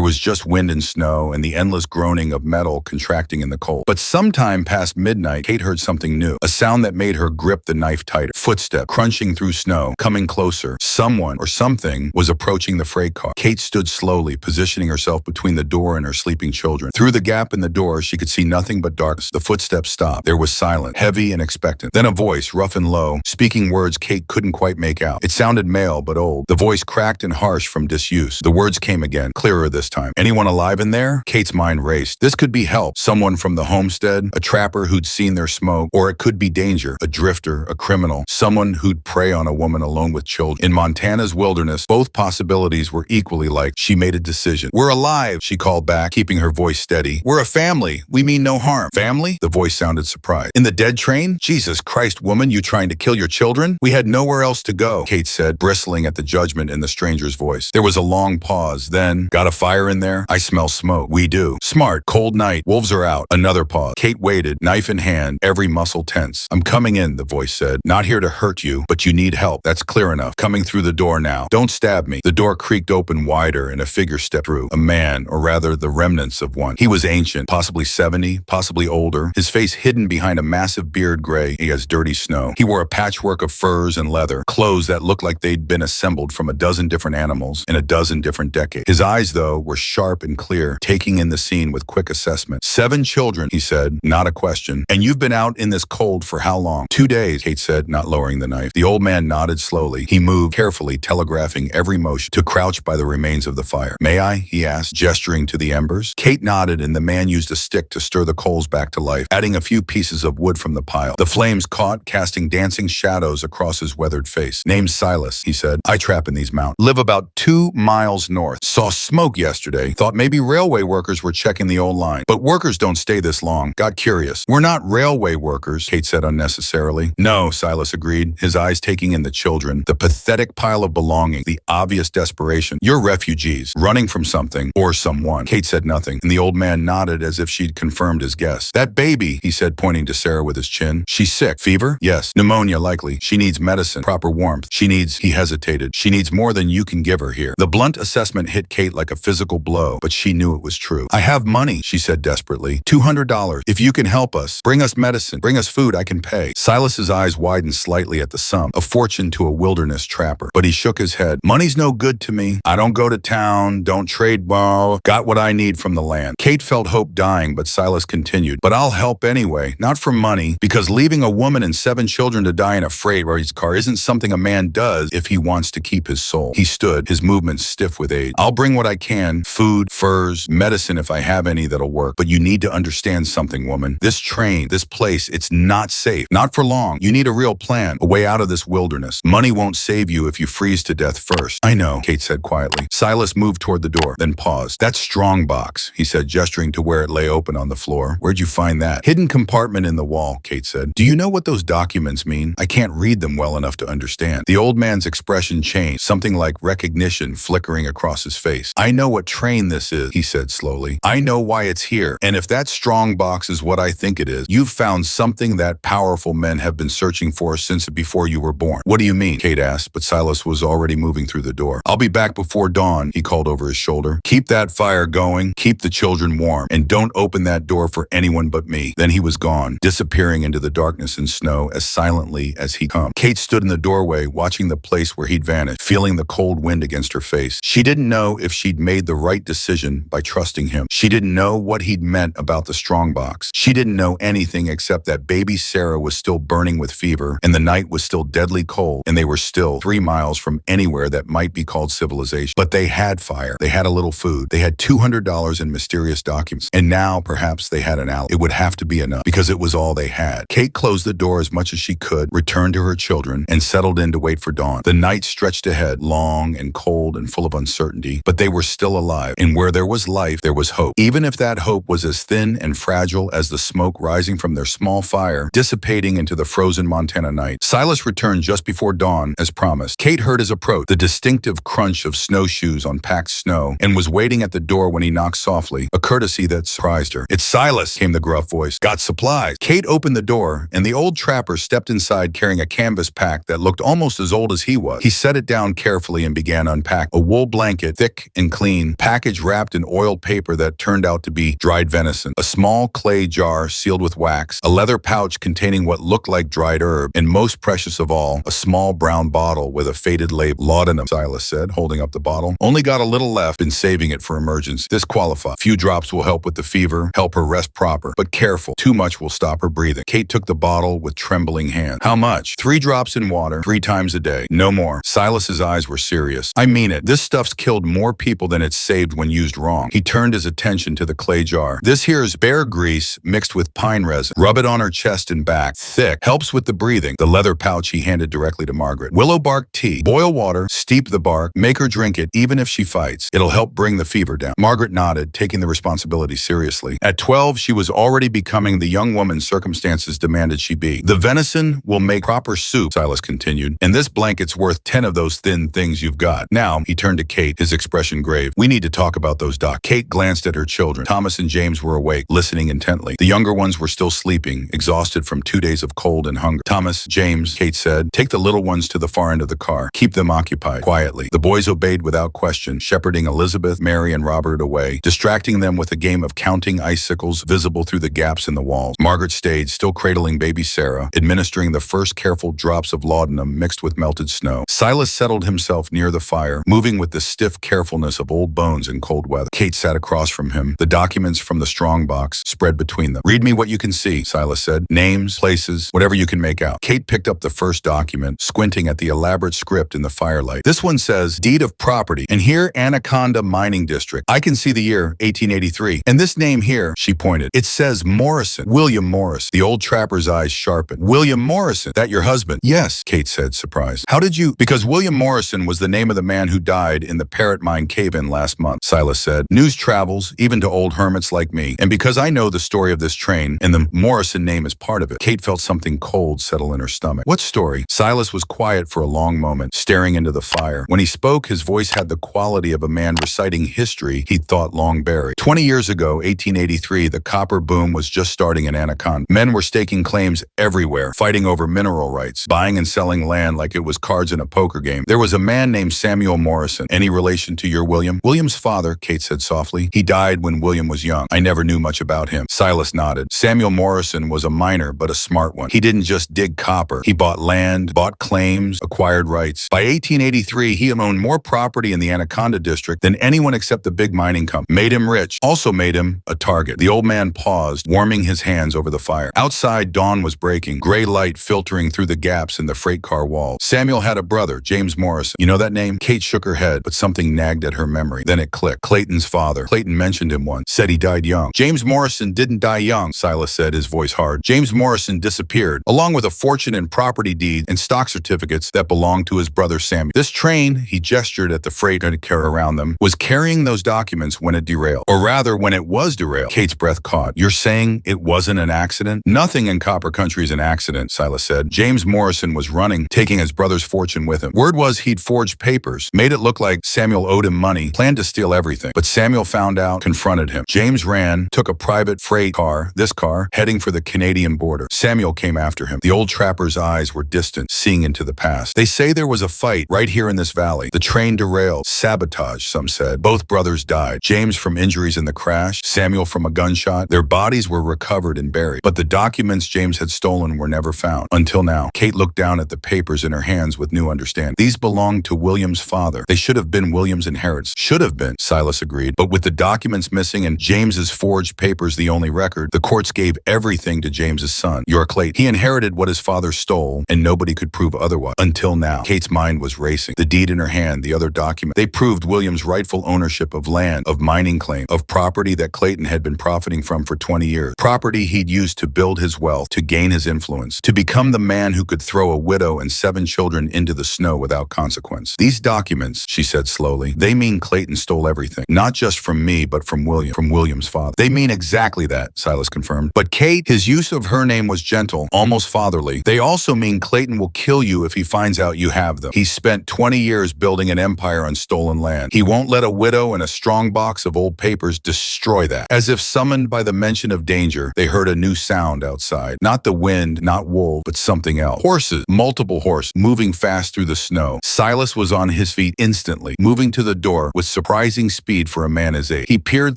was just wind and snow and the endless groaning of metal contracting in the cold. But sometime past midnight, Kate heard something new, a sound that made her grip the knife tighter. Footsteps crunching through snow, coming closer. Someone or something was approaching the freight car. Kate stood slowly, positioning herself between the door and her sleeping children. Through the gap in the door, she could see nothing but darkness. The footsteps stopped. There was silence, heavy and expectant. Then a voice, rough and low, speaking words Kate couldn't quite make out. It sounded male but old. The voice cracked and harsh from disuse. The words came again, clearer this time. Anyone alive in there? Kate's mind raced. This could be help. Someone from the homestead, a trapper who'd seen their smoke, or it could be danger, a drifter, a criminal, someone who'd prey on a woman alone with children. In Montana's wilderness, both possibilities were equally likely. She made a decision. We're alive, she called back, keeping her voice steady. We're a family. We mean no harm. Family? The voice sounded surprised. In the dead train? Jesus Christ, woman, you trying to kill your children? We had nowhere else to go, Kate said, bristling at the judgment in the stranger's voice. There was a long pause. Then, got a fire in there? I smell smoke. We do. Smart. Cold night. Wolves are out. Another pause. Kate waited, knife in hand, every muscle tense. I'm coming in, the voice said. Not here to hurt you, but you need help. That's clear enough. Coming through the door now. Don't stab me. The door creaked open wider and a figure stepped through. A man, or rather the remnants of one. He was ancient, possibly 70, possibly older. His face hidden behind a massive beard gray as dirty snow. He wore a patchwork of furs and leather, clothes that looked like they'd been assembled from a dozen different animals in a dozen different decades. His eyes, though, were sharp and clear, taking in the scene with quick assessment. 7 children, he said, not a question. And you've been out in this cold for how long? 2 days, Kate said, not lowering the knife. The old man nodded slowly. He moved carefully, telegraphing every motion, to crouch by the remains of the fire. May I? He asked, gesturing to the embers. Kate nodded, and the man used a stick to stir the coals back to life, adding a few pieces of wood from the pile. The flames caught, casting dancing shadows across his weathered face. Name's Silas, he said. I trap in these mountains. Live about 2 miles north. Saw smoke yesterday. Thought maybe railway workers were checking the old line. But workers don't stay this long. Got curious. We're not railway workers, Kate said unnecessarily. No, Silas agreed, his eyes taking in the children, the pathetic pile of belonging, the obvious desperation. You're refugees, running from something or someone. Kate said nothing, and the old man nodded as if she'd confirmed his guess. That baby, he said, pointing to Sarah with his chin. She's sick. Fever? Yes. Pneumonia, likely. She needs medicine, proper warmth. He hesitated. She needs more than you can give her here. The blunt assessment hit Kate like a physical blow, but she knew it was true. I have money, she said desperately. $200. If you can help us, bring us medicine, bring us food, I can pay. Silas's eyes widened slightly at the sum, a fortune to a wilderness trapper. But he shook his head. Money's no good to me. I don't go to town, don't trade borrow. Got what I need from the land. Kate felt hope dying, but Silas continued. But I'll help anyway, not for money, because leaving a woman and 7 children to die in a freight race car isn't something a man does if he wants to keep his soul. He stood, his movements stiff with age. I'll bring what I can, food, furs, medicine if I have any that'll work. But you need to understand something, woman. This train, this place, it's not safe. Not for long. You need a real plan, a way out of this wilderness. Money won't save you if you freeze to death first. I know, Kate said quietly. Silas moved toward the door, then paused. That's strongbox, he said, gesturing to where it lay open on the floor. Where'd you find that? Hidden compartment in the wall, Kate said. Do you know what those documents mean? I can't read them well enough to understand. The old man's expression changed, something like recognition flickering across his face. I know what train this is, he said slowly. I know why it's here. And if that strongbox is what I think it is, you've found something that powerful men have been searching for since before you were born. What do you mean? Kate asked, but Silas was already moving through the door. I'll be back before dawn, he called over his shoulder. Keep that fire going, keep the children warm, and don't open that door for anyone but me. Then he was gone, disappearing into the darkness and snow as silently as he'd come. Kate stood in the doorway, watching the place where he'd vanished, feeling the cold wind against her face. She didn't know if she'd made the right decision by trusting him. She didn't know what he'd meant about the strongbox. She didn't know anything except that baby Sarah was still burning with fever, and the night was still deadly cold, and they were still 3 miles from anywhere that might be called civilization. But they had fire. They had a little food. They had $200 in mysterious documents. And now, perhaps, they had an ally. It would have to be enough, because it was all they had. Kate closed the door as much as she could, returned to her children, and settled in to wait for dawn. The night stretched ahead, long and cold and full of uncertainty, but they were still alive. And where there was life, there was hope. Even if that hope was as thin and fragile as the smoke rising from their small fire, dissipating into the frozen Montana night. Silas returned just before dawn, as promised. Kate heard his approach, the distinctive crunch of snowshoes on packed snow, and was waiting at the door when he knocked softly, a courtesy that surprised her. It's Silas, came the gruff voice. Got supplies. Kate opened the door, and the old trapper stepped inside carrying a canvas pack that looked almost as old as he was. He set it down carefully and began unpacking. A wool blanket, thick and clean, package wrapped in oiled paper that turned out to be dried venison, a small clay jar sealed with wax, a leather pouch containing what looked like dried herb, and most precious of all, a small brown bottle with a faded label. Laudanum, Silas said, holding up the bottle. Only got a little left, been saving it for emergency. This qualifies. Few drops will help with the fever, help her rest proper, but careful. Too much will stop her breathing. Kate took the bottle with trembling hands. How much? 3 drops in water, 3 times a day. No more. Silas's eyes were serious. I mean it. This stuff's killed more people than it's saved when used wrong. He turned his attention to the clay jar. This here is bear grease mixed with pine resin. Rub it on her chest and back. Thick. Helps with the breathing. The leather pouch he handed directly to Margaret. Willow bark tea. Boil water, steep the bark, make her drink it even if she fights. It'll help bring the fever down. Margaret nodded, taking the responsibility seriously. At 12, she was already becoming the young woman circumstances demanded she be. The venison will make proper soup, Silas continued, and this blanket's worth 10 of those thin things you've got. Now, he turned to Kate, his expression grave. We need to talk about those docs. Kate glanced at her children. Thomas and James were awake, listening intently. The younger ones were still sleeping, exhausted from 2 days of cold and hunger. Thomas, James, Kate said, take the little ones to the far end of the car. Keep them occupied, quietly. The boys obeyed without question, shepherding Elizabeth, Mary, and Robert away, distracting them with a game of counting icicles visible through the gaps in the walls. Margaret stayed, still cradling baby Sarah, administering the first careful drops of laudanum mixed with melted snow. Silas settled himself near the fire, moving with the stiff carefulness of old bones in cold weather. Kate sat across from him, the documents from the strongbox spread between them. Read me what you can see, Silas said. Names, places, whatever you can make out. Kate picked up the first document, squinting at the elaborate script in the firelight. This one says, deed of property, and here Anaconda Mining District. I can see the year, 1883. And this name here, she pointed, it says Morrison, William Morris. The old trapper's eyes sharpened. William Morrison, that your husband? Yes, Kate said, surprised. How did you? Because William Morrison was the name of the man who died in the Parrot Mine cave-in last month, Silas said. News travels, even to old hermits like me. And because I know the story of this train, and the Morrison name is part of it, it. Kate felt something cold settle in her stomach. What story? Silas was quiet for a long moment, staring into the fire. When he spoke, his voice had the quality of a man reciting history he'd thought long buried. 20 years ago, 1883, the copper boom was just starting in Anaconda. Men were staking claims everywhere, fighting over mineral rights, buying and selling land like it was cards in a poker game. There was a man named Samuel Morrison. Any relation to your William? William's father, Kate said softly. He died when William was young. I never knew much about him. Silas nodded. Samuel Morrison was a miner, but a smart one. He didn't just dig copper. He bought land, bought claims, acquired rights. By 1883, he owned more property in the Anaconda district than anyone except the big mining company. Made him rich, also made him a target. The old man paused, warming his hands over the fire. Outside, dawn was breaking, gray light filtering through the gaps in the freight car wall. Samuel had a brother, James Morrison. You know that name? Kate shook her head, but something nagged at her memory. Then it clicked. Clayton's father. Clayton mentioned him once, said he died young. James Morrison didn't die young, Silas said, his voice hard. James Morrison disappeared, along with a fortune in property deeds and stock certificates that belonged to his brother Samuel. This train, he gestured at the freight car around them, was carrying those documents when it derailed. Or rather, when it was derailed. Kate's breath caught. You're saying it wasn't an accident? Nothing in copper country is an accident, Silas said. James Morrison was running, taking his brother's fortune with him. Word was he'd forged papers, made it look like Samuel owed him money, planned to steal everything. But Samuel found out, confronted him. James ran, took a private freight car, this car, heading for the Canadian border. Samuel came after him. The old trapper's eyes were distant, seeing into the past. They say there was a fight right here in this valley. The train derailed. Sabotage, some said. Both brothers died. James from injuries in the crash, Samuel from a gunshot. Their bodies were recovered and buried. But the documents James had stolen were never found. Until now. Kate looked down at the papers in her hands with new understanding. These belonged to William's father. They should have been William's inheritance. Should have been, Silas agreed. But with the documents missing and James's forged papers the only record, the courts gave everything to James's son, your Clayton. He inherited what his father stole, and nobody could prove otherwise. Until now. Kate's mind was racing. The deed in her hand, the other document. They proved William's rightful ownership of land, of mining claims, of property that Clayton had been profiting from for 20 years. Property he'd used to build his wealth, to gain his influence, to become the man who could throw a widow and 7 children into the snow without consequence. These documents, she said slowly, they mean Clayton stole everything. Not just from me, but from William's father. They mean exactly that, Silas confirmed. But Kate, his use of her name was gentle, almost fatherly. They also mean Clayton will kill you if he finds out you have them. He spent 20 years building an empire on stolen land. He won't let a widow and a strongbox of old papers destroy that. As if summoned by the mention of danger, they heard a new sound outside. Not the wind, not wolves, but something else. Horses, multiple horses, moving fast through the snow. Silas was on his feet instantly, moving to the door with surprising speed for a man his age. He peered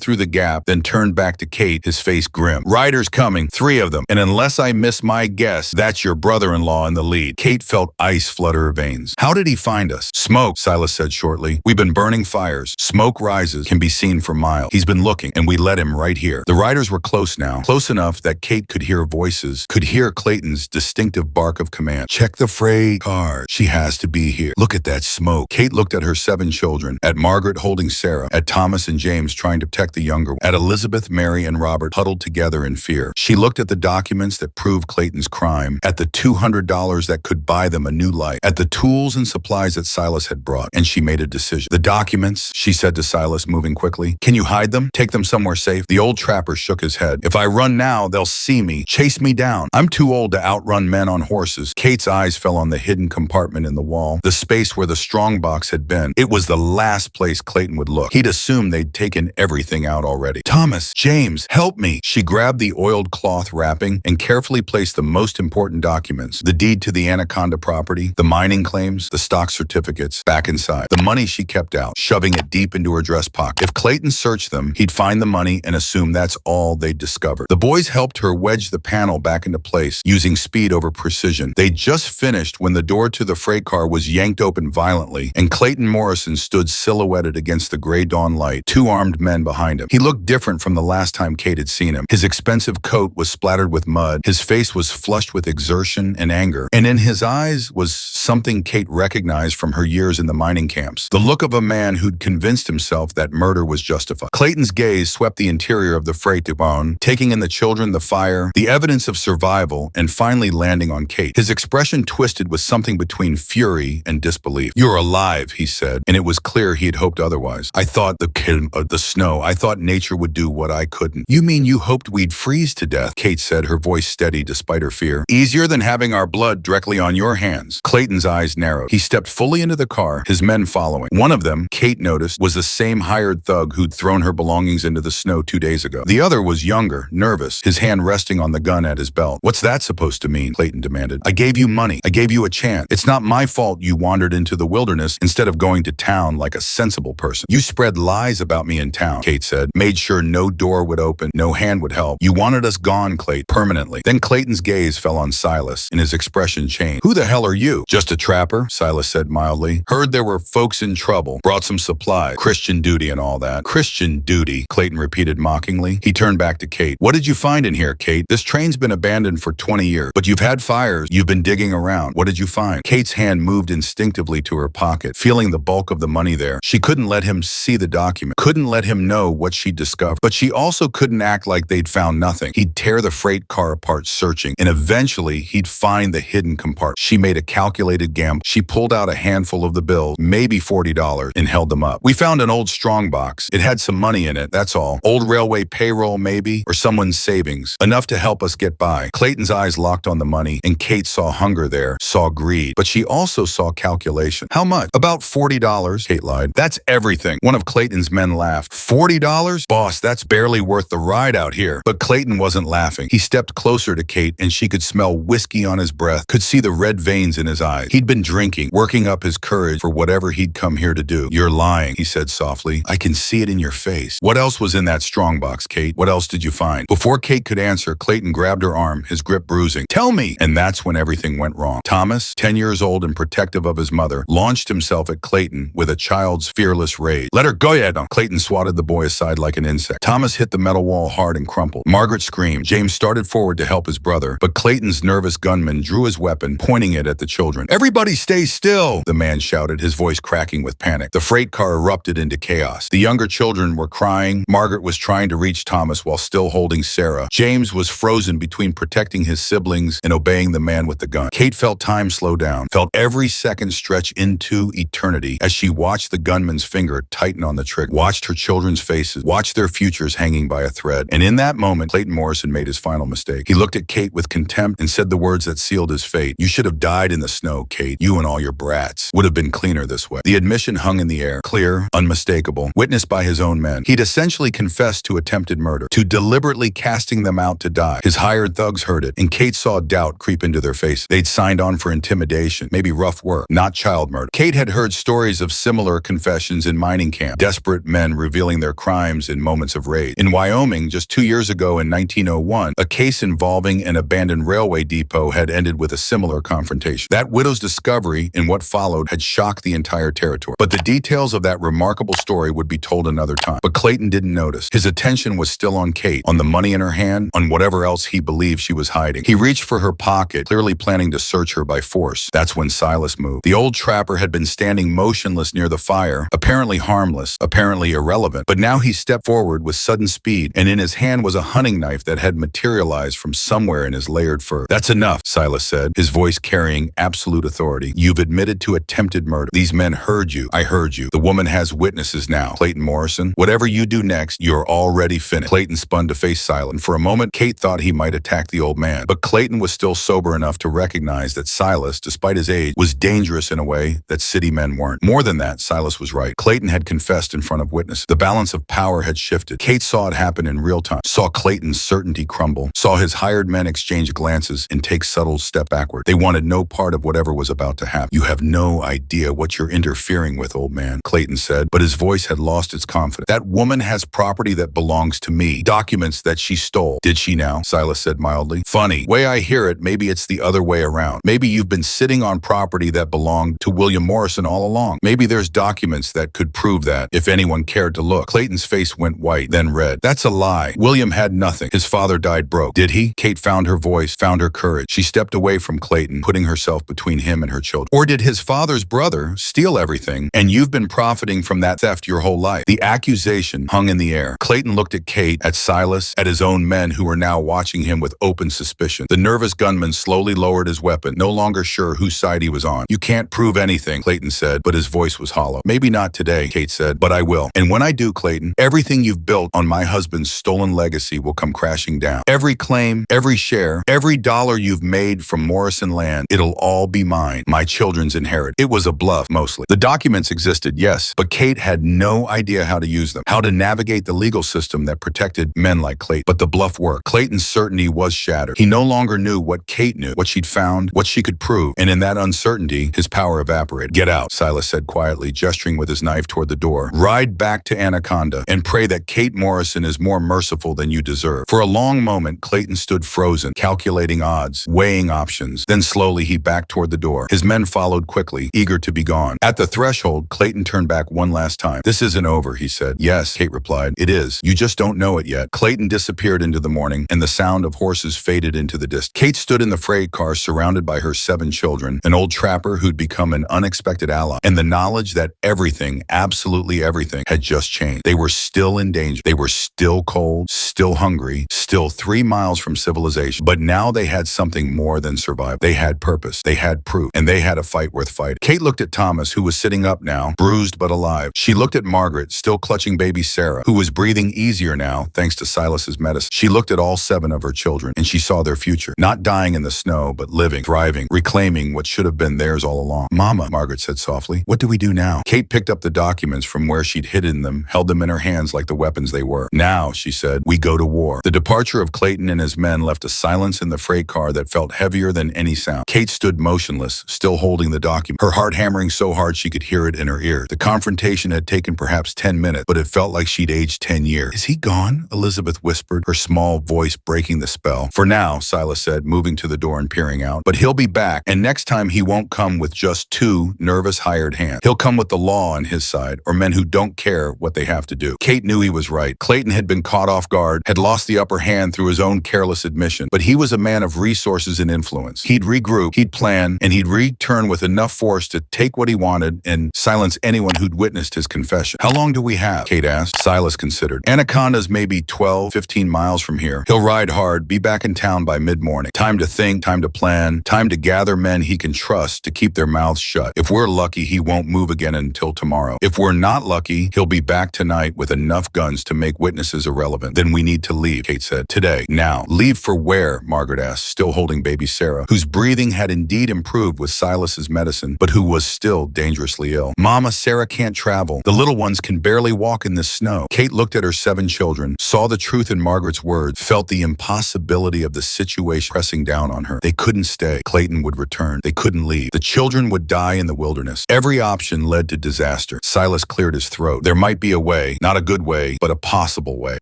through the gap, then turned back to Kate, his face grim. Riders coming, 3 of them, and unless I miss my guess, that's your brother-in-law in the lead. Kate felt ice flutter her veins. How did he find us? Smoke, Silas said shortly. We've been burning fires. Smoke rises, can be seen for miles. He's been looking, and we let him right here. The riders were close now, close enough that Kate could hear voices, could hear Clayton's distinctive bark of command. Check the freight car. She has to be here. Look at that smoke. Kate looked at her 7 children, at Margaret holding Sarah, at Thomas and James trying to protect the younger one, at Elizabeth, Mary, and Robert huddled together in fear. She looked at the documents that proved Clayton's crime, at the $200 that could buy them a new life, at the tools and supplies that Silas had brought, and she made a decision. The documents, she said to Silas, moving quickly. Can you hide them? Take them somewhere safe? The old trapper shook his head. If I run now, they'll see me, chase me down. I'm too old to outrun men on horses. Kate's eyes fell on the hidden compartment in the wall, the space where the strongbox had been. It was the last place Clayton would look. He'd assumed they'd taken everything out already. Thomas, James, help me. She grabbed the oiled cloth wrapping and carefully placed the most important documents, the deed to the Anaconda property, the mining claims, the stock certificates, back inside. The money she kept out, shoving it deep into her dress pocket. If Clayton searched them, he'd find the money and assume that's all they'd discovered. The boys helped her wedge the panel back into place, using speed over precision. They'd just finished when the door to the freight car was yanked open violently, and Clayton Morrison stood silhouetted against the gray dawn light, 2 armed men behind him. He looked different from the last time Kate had seen him. His expensive coat was splattered with mud, his face was flushed with exertion and anger, and in his eyes was something Kate recognized from her years in the mining camps, the look of a man who'd convinced himself that murder was justified. Clayton's gaze swept the interior of the freight wagon, taking in the children, the fire, the evidence of survival, and finally landing on Kate. His expression twisted with something between fury and disbelief. You're alive, he said, and it was clear he had hoped otherwise. I thought the snow, I thought nature would do what I couldn't. You mean you hoped we'd freeze to death? Kate said, her voice voice steady despite her fear. Easier than having our blood directly on your hands. Clayton's eyes narrowed. He stepped fully into the car, his men following. One of them, Kate noticed, was the same hired thug who'd thrown her belongings into the snow 2 days ago. The other was younger, nervous, his hand resting on the gun at his belt. What's that supposed to mean? Clayton demanded. I gave you money. I gave you a chance. It's not my fault you wandered into the wilderness instead of going to town like a sensible person. You spread lies about me in town, Kate said. Made sure no door would open, no hand would help. You wanted us gone, Clayton, permanently. Then Clayton's gaze fell on Silas, and his expression changed. Who the hell are you? Just a trapper, Silas said mildly. Heard there were folks in trouble. Brought some supplies. Christian duty and all that. Christian duty, Clayton repeated mockingly. He turned back to Kate. What did you find in here, Kate? This train's been abandoned for 20 years, but you've had fires. You've been digging around. What did you find? Kate's hand moved instinctively to her pocket, feeling the bulk of the money there. She couldn't let him see the document, couldn't let him know what she'd discovered, but she also couldn't act like they'd found nothing. He'd tear the freight car apart searching, and eventually he'd find the hidden compartment. She made a calculated gamble. She pulled out a handful of the bills, maybe $40, and held them up. We found an old strongbox. It had some money in it, that's all. Old railway payroll maybe, or someone's savings. Enough to help us get by. Clayton's eyes locked on the money, and Kate saw hunger there, saw greed, but she also saw calculation. How much? About $40, Kate lied. That's everything. One of Clayton's men laughed. $40? Boss, that's barely worth the ride out here. But Clayton wasn't laughing. He stepped closer to Kate, and she could smell whiskey on his breath, could see the red veins in his eyes. He'd been drinking, working up his courage for whatever he'd come here to do. You're lying, he said softly. I can see it in your face. What else was in that strongbox, Kate? What else did you find? Before Kate could answer, Clayton grabbed her arm, his grip bruising. Tell me! And that's when everything went wrong. Thomas, 10 years old and protective of his mother, launched himself at Clayton with a child's fearless rage. Let her go, Ed! Clayton swatted the boy aside like an insect. Thomas hit the metal wall hard and crumpled. Margaret screamed. James started forward to help his brother, but Clayton's nervous gunman drew his weapon, pointing it at the children. Everybody stay still, the man shouted, his voice cracking with panic. The freight car erupted into chaos. The younger children were crying. Margaret was trying to reach Thomas while still holding Sarah. James was frozen between protecting his siblings and obeying the man with the gun. Kate felt time slow down, felt every second stretch into eternity as she watched the gunman's finger tighten on the trigger, watched her children's faces, watched their futures hanging by a thread. And in that moment, Clayton Morrison made his final mistake. He looked at Kate with contempt and said the words that sealed his fate. You should have died in the snow, Kate. You and all your brats. Would have been cleaner this way. The admission hung in the air, clear, unmistakable, witnessed by his own men. He'd essentially confessed to attempted murder, to deliberately casting them out to die. His hired thugs heard it, and Kate saw doubt creep into their face. They'd signed on for intimidation, maybe rough work, not child murder. Kate had heard stories of similar confessions in mining camps, desperate men revealing their crimes in moments of rage. In Wyoming, just 2 years ago in 1901, a case involving an abandoned railway depot had ended with a similar confrontation. That widow's discovery and what followed had shocked the entire territory. But the details of that remarkable story would be told another time. But Clayton didn't notice. His attention was still on Kate, on the money in her hand, on whatever else he believed she was hiding. He reached for her pocket, clearly planning to search her by force. That's when Silas moved. The old trapper had been standing motionless near the fire, apparently harmless, apparently irrelevant. But now he stepped forward with sudden speed, and in his hand was a hunting knife that had materialized from somewhere in his layered fur. That's enough, Silas said, his voice carrying absolute authority. You've admitted to attempted murder. These men heard you. I heard you. The woman has witnesses now. Clayton Morrison, whatever you do next, you're already finished. Clayton spun to face Silas. For a moment, Kate thought he might attack the old man. But Clayton was still sober enough to recognize that Silas, despite his age, was dangerous in a way that city men weren't. More than that, Silas was right. Clayton had confessed in front of witnesses. The balance of power had shifted. Kate saw it happen in real time, saw Clayton's certainty crumble, saw his hired men exchange glances and take subtle step backward. They wanted no part of whatever was about to happen. You have no idea what you're interfering with, old man, Clayton said, but his voice had lost its confidence. That woman has property that belongs to me, documents that she stole. Did she now? Silas said mildly. Funny. Way I hear it, maybe it's the other way around. Maybe you've been sitting on property that belonged to William Morrison all along. Maybe there's documents that could prove that, if anyone cared to look. Clayton's face went white, then red. That's a lie. William had nothing. His father died broke. Did he? Kate found her voice, found her courage. She stepped away from Clayton, putting herself between him and her children. Or did his father's brother steal everything, and you've been profiting from that theft your whole life? The accusation hung in the air. Clayton looked at Kate, at Silas, at his own men who were now watching him with open suspicion. The nervous gunman slowly lowered his weapon, no longer sure whose side he was on. You can't prove anything, Clayton said, but his voice was hollow. Maybe not today, Kate said, but I will. And when I do, Clayton, everything you've built on my husband's stolen legacy will come crashing down. Every claim claim, every share, every dollar you've made from Morrison land, it'll all be mine. My children's inherit. It was a bluff, mostly. The documents existed, yes, but Kate had no idea how to use them, how to navigate the legal system that protected men like Clayton. But the bluff worked. Clayton's certainty was shattered. He no longer knew what Kate knew, what she'd found, what she could prove, and in that uncertainty, his power evaporated. Get out, Silas said quietly, gesturing with his knife toward the door. Ride back to Anaconda and pray that Kate Morrison is more merciful than you deserve. For a long moment, Clayton stood frozen, calculating odds, weighing options. Then slowly he backed toward the door. His men followed quickly, eager to be gone. At the threshold, Clayton turned back one last time. This isn't over, he said. Yes, Kate replied. It is. You just don't know it yet. Clayton disappeared into the morning, and the sound of horses faded into the distance. Kate stood in the freight car surrounded by her 7 children, an old trapper who'd become an unexpected ally, and the knowledge that everything, absolutely everything, had just changed. They were still in danger. They were still cold, still hungry, still 3 miles from civilization. But now they had something more than survival. They had purpose. They had proof. And they had a fight worth fighting. Kate looked at Thomas, who was sitting up now, bruised but alive. She looked at Margaret, still clutching baby Sarah, who was breathing easier now, thanks to Silas's medicine. She looked at all 7 of her children, and she saw their future. Not dying in the snow, but living, thriving, reclaiming what should have been theirs all along. Mama, Margaret said softly, what do we do now? Kate picked up the documents from where she'd hidden them, held them in her hands like the weapons they were. Now, she said, we go to war. The departure of Clayton and his men left a silence in the freight car that felt heavier than any sound. Kate stood motionless, still holding the document, her heart hammering so hard she could hear it in her ears. The confrontation had taken perhaps 10 minutes, but it felt like she'd aged 10 years. Is he gone? Elizabeth whispered, her small voice breaking the spell. For now, Silas said, moving to the door and peering out. But he'll be back, and next time he won't come with just 2 nervous hired hands. He'll come with the law on his side, or men who don't care what they have to do. Kate knew he was right. Clayton had been caught off guard, had lost the upper hand through his own careless admission, but he was a man of resources and influence. He'd regroup, he'd plan, and he'd return with enough force to take what he wanted and silence anyone who'd witnessed his confession. How long do we have? Kate asked. Silas considered. Anaconda's maybe 12, 15 miles from here. He'll ride hard, be back in town by mid-morning. Time to think, time to plan, time to gather men he can trust to keep their mouths shut. If we're lucky, he won't move again until tomorrow. If we're not lucky, he'll be back tonight with enough guns to make witnesses irrelevant. Then we need to leave, Kate said. Today. Now. Leave for where? Margaret asked, still holding baby Sarah, whose breathing had indeed improved with Silas's medicine, but who was still dangerously ill. Mama, Sarah can't travel. The little ones can barely walk in this snow. Kate looked at her 7 children, saw the truth in Margaret's words, felt the impossibility of the situation pressing down on her. They couldn't stay. Clayton would return. They couldn't leave. The children would die in the wilderness. Every option led to disaster. Silas cleared his throat. There might be a way, not a good way, but a possible way.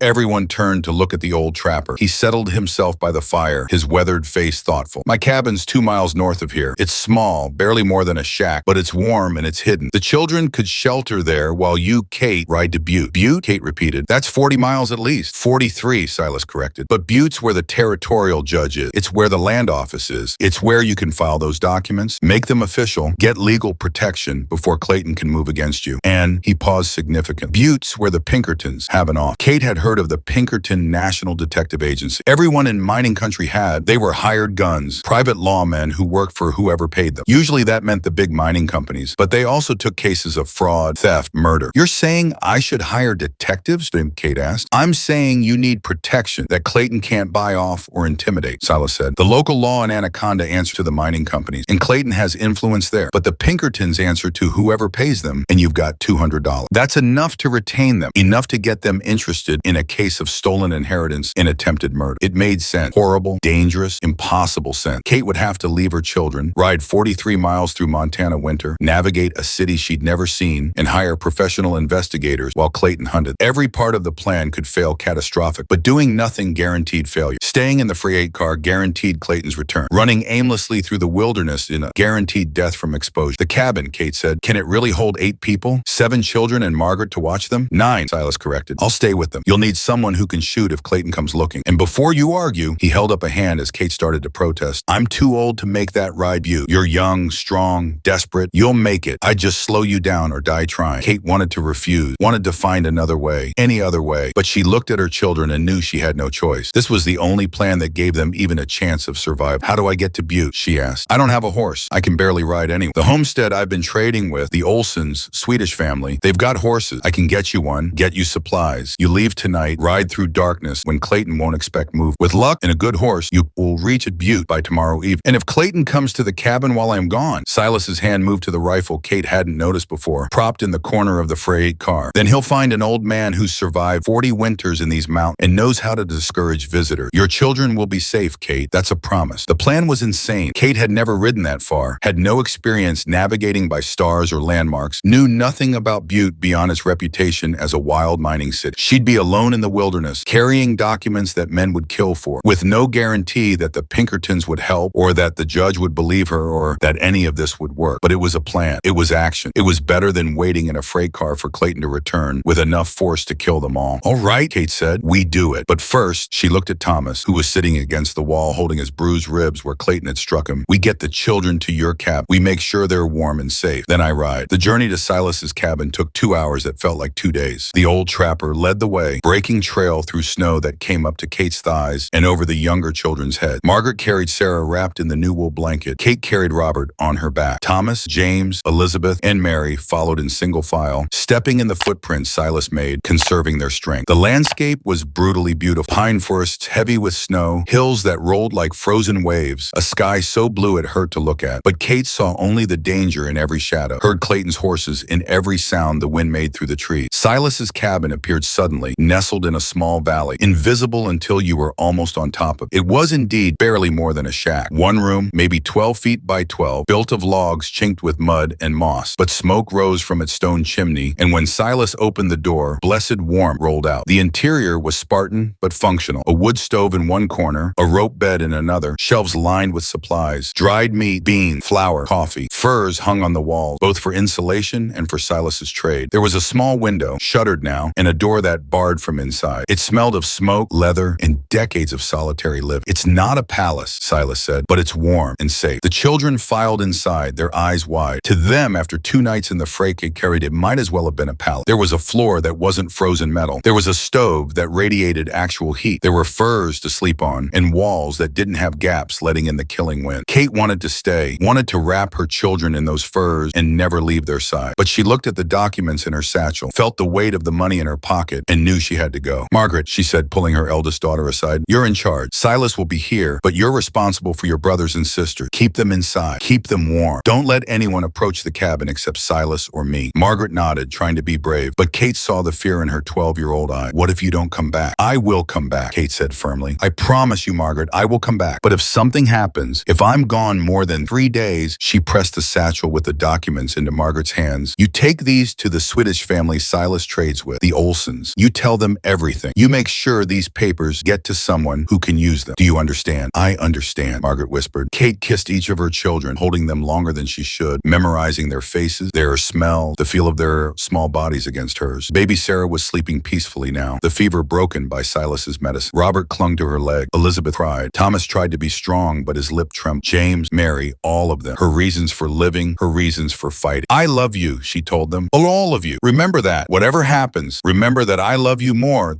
Everyone turned to look at the old trapper. He settled himself by the fire, his weathered face thoughtful. My cabin's 2 miles north of here. It's small, barely more than a shack, but it's warm and it's hidden. The children could shelter there while you, Kate, ride to Butte. Butte? Kate repeated. That's 40 miles at least. 43, Silas corrected. But Butte's where the territorial judge is. It's where the land office is. It's where you can file those documents, make them official, get legal protection before Clayton can move against you. And he paused significant. Butte's where the Pinkertons have an office. Kate had heard of the Pinkerton National Detective Agency. Everyone in mining country had. They were hired guns, private lawmen who worked for whoever paid them. Usually that meant the big mining companies, but they also took cases of fraud, theft, murder. You're saying I should hire detectives? Kate asked. I'm saying you need protection that Clayton can't buy off or intimidate, Silas said. The local law in Anaconda answers to the mining companies, and Clayton has influence there, but the Pinkertons answer to whoever pays them, and you've got $200. That's enough to retain them, enough to get them interested in a case of stolen inheritance and attempted murder. It made sense. Horrible, dangerous, impossible sense. Kate would have to leave her children, ride 43 miles through Montana winter, navigate a city she'd never seen, and hire professional investigators while Clayton hunted. Every part of the plan could fail catastrophic, but doing nothing guaranteed failure. Staying in the freight car guaranteed Clayton's return. Running aimlessly through the wilderness in a guaranteed death from exposure. The cabin, Kate said, can it really hold 8 people? 7 children and Margaret to watch them? 9, Silas corrected. I'll stay with them. You'll need someone who can shoot if Clayton comes looking. And before you argue, he held up a hand as Kate started to protest. I'm too old to make that ride you. You're young, strong, desperate. You'll make it. I'd just slow you down or die trying. Kate wanted to refuse, wanted to find another way, any other way, but she looked at her children and knew she had no choice. This was the only plan that gave them even a chance of survival. How do I get to Butte? She asked. I don't have a horse. I can barely ride anyway. The homestead I've been trading with, the Olsons, Swedish family, they've got horses. I can get you one, get you supplies. You leave tonight, ride through darkness when Clayton won't expect movement. With luck and a good horse, you will reach at Butte by tomorrow evening. And if Clayton comes to the cabin while I'm gone, Silas's hand moved to the rifle Kate hadn't noticed before, propped in the corner of the freight car. Then he'll find an old man who's survived 40 winters in these mountains and knows how to discourage visitors. Your children will be safe, Kate. That's a promise. The plan was insane. Kate had never ridden that far, had no experience navigating by stars or landmarks, knew nothing about Butte beyond its reputation as a wild mining city. She'd be alone in the wilderness, carrying documents that men would kill for, with no guarantee that the Pinkertons would help or that the judge would believe her or that any of this would work. But it was a plan. It was action. It was better than waiting in a freight car for Clayton to return with enough force to kill them all. All right, Kate said, we do it. But first, she looked at Thomas, who was sitting against the wall holding his bruised ribs where Clayton had struck him. We get the children to your cabin. We make sure they're warm and safe. Then I ride. The journey to Silas's cabin took 2 hours that felt like 2 days. The old trapper led the way, breaking trail through snow that came up to Kate's thighs and over the younger children's head. Margaret carried Sarah wrapped in the new wool blanket. Kate carried Robert on her back. Thomas, James, Elizabeth, and Mary followed in single file, stepping in the footprints Silas made, conserving their strength. The landscape was brutally beautiful. Pine forests heavy with snow, hills that rolled like frozen waves, a sky so blue it hurt to look at. But Kate saw only the danger in every shadow, heard Clayton's horses in every sound the wind made through the trees. Silas's cabin appeared suddenly, nestled in a small valley, invisible until you were almost on top of it. It was indeed barely more than a shack. One room, maybe 12 feet by 12, built of logs chinked with mud and moss. But smoke rose from its stone chimney, and when Silas opened the door, blessed warmth rolled out. The interior was Spartan but functional. A wood stove in one corner, a rope bed in another, shelves lined with supplies, dried meat, beans, flour, coffee. Furs hung on the walls, both for insulation and for Silas's trade. There was a small window, shuttered now, and a door that barred from inside. It smelled of smoke, leather, and decades of solitary living. It's not a palace, Silas said, but it's warm and safe. The children filed inside, their eyes wide. To them, after 2 nights in the freight it carried, it might as well have been a palace. There was a floor that wasn't frozen metal. There was a stove that radiated actual heat. There were furs to sleep on, and walls that didn't have gaps letting in the killing wind. Kate wanted to stay, wanted to wrap her children in those furs and never leave their side. But she looked at the documents in her satchel, felt the weight of the money in her pocket, and knew she had to go. Margaret, she said, pulling her eldest daughter aside, you're in charge. Silas will be here, but you're responsible for your brothers and sisters. Keep them inside. Keep them warm. Don't let anyone approach the cabin except Silas or me. Margaret nodded, trying to be brave, but Kate saw the fear in her 12-year-old eye. What if you don't come back? I will come back, Kate said firmly. I promise you, Margaret, I will come back. But if something happens, if I'm gone more than 3 days, she pressed the satchel with the documents into Margaret's hands. You take these to the Swedish family Silas trades with, the Olsons. You tell them everything. You make sure these papers get to someone who can use them. Do you understand? I understand, Margaret whispered. Kate kissed each of her children, holding them longer than she should, memorizing their faces, their smell, the feel of their small bodies against hers. Baby Sarah was sleeping peacefully now, the fever broken by Silas's medicine. Robert clung to her leg. Elizabeth cried. Thomas tried to be strong, but his lip trembled. James, Mary, all of them. Her reasons for living, her reasons for fighting. I love you, she told them. All of you. Remember that. Whatever happens, remember that I love you more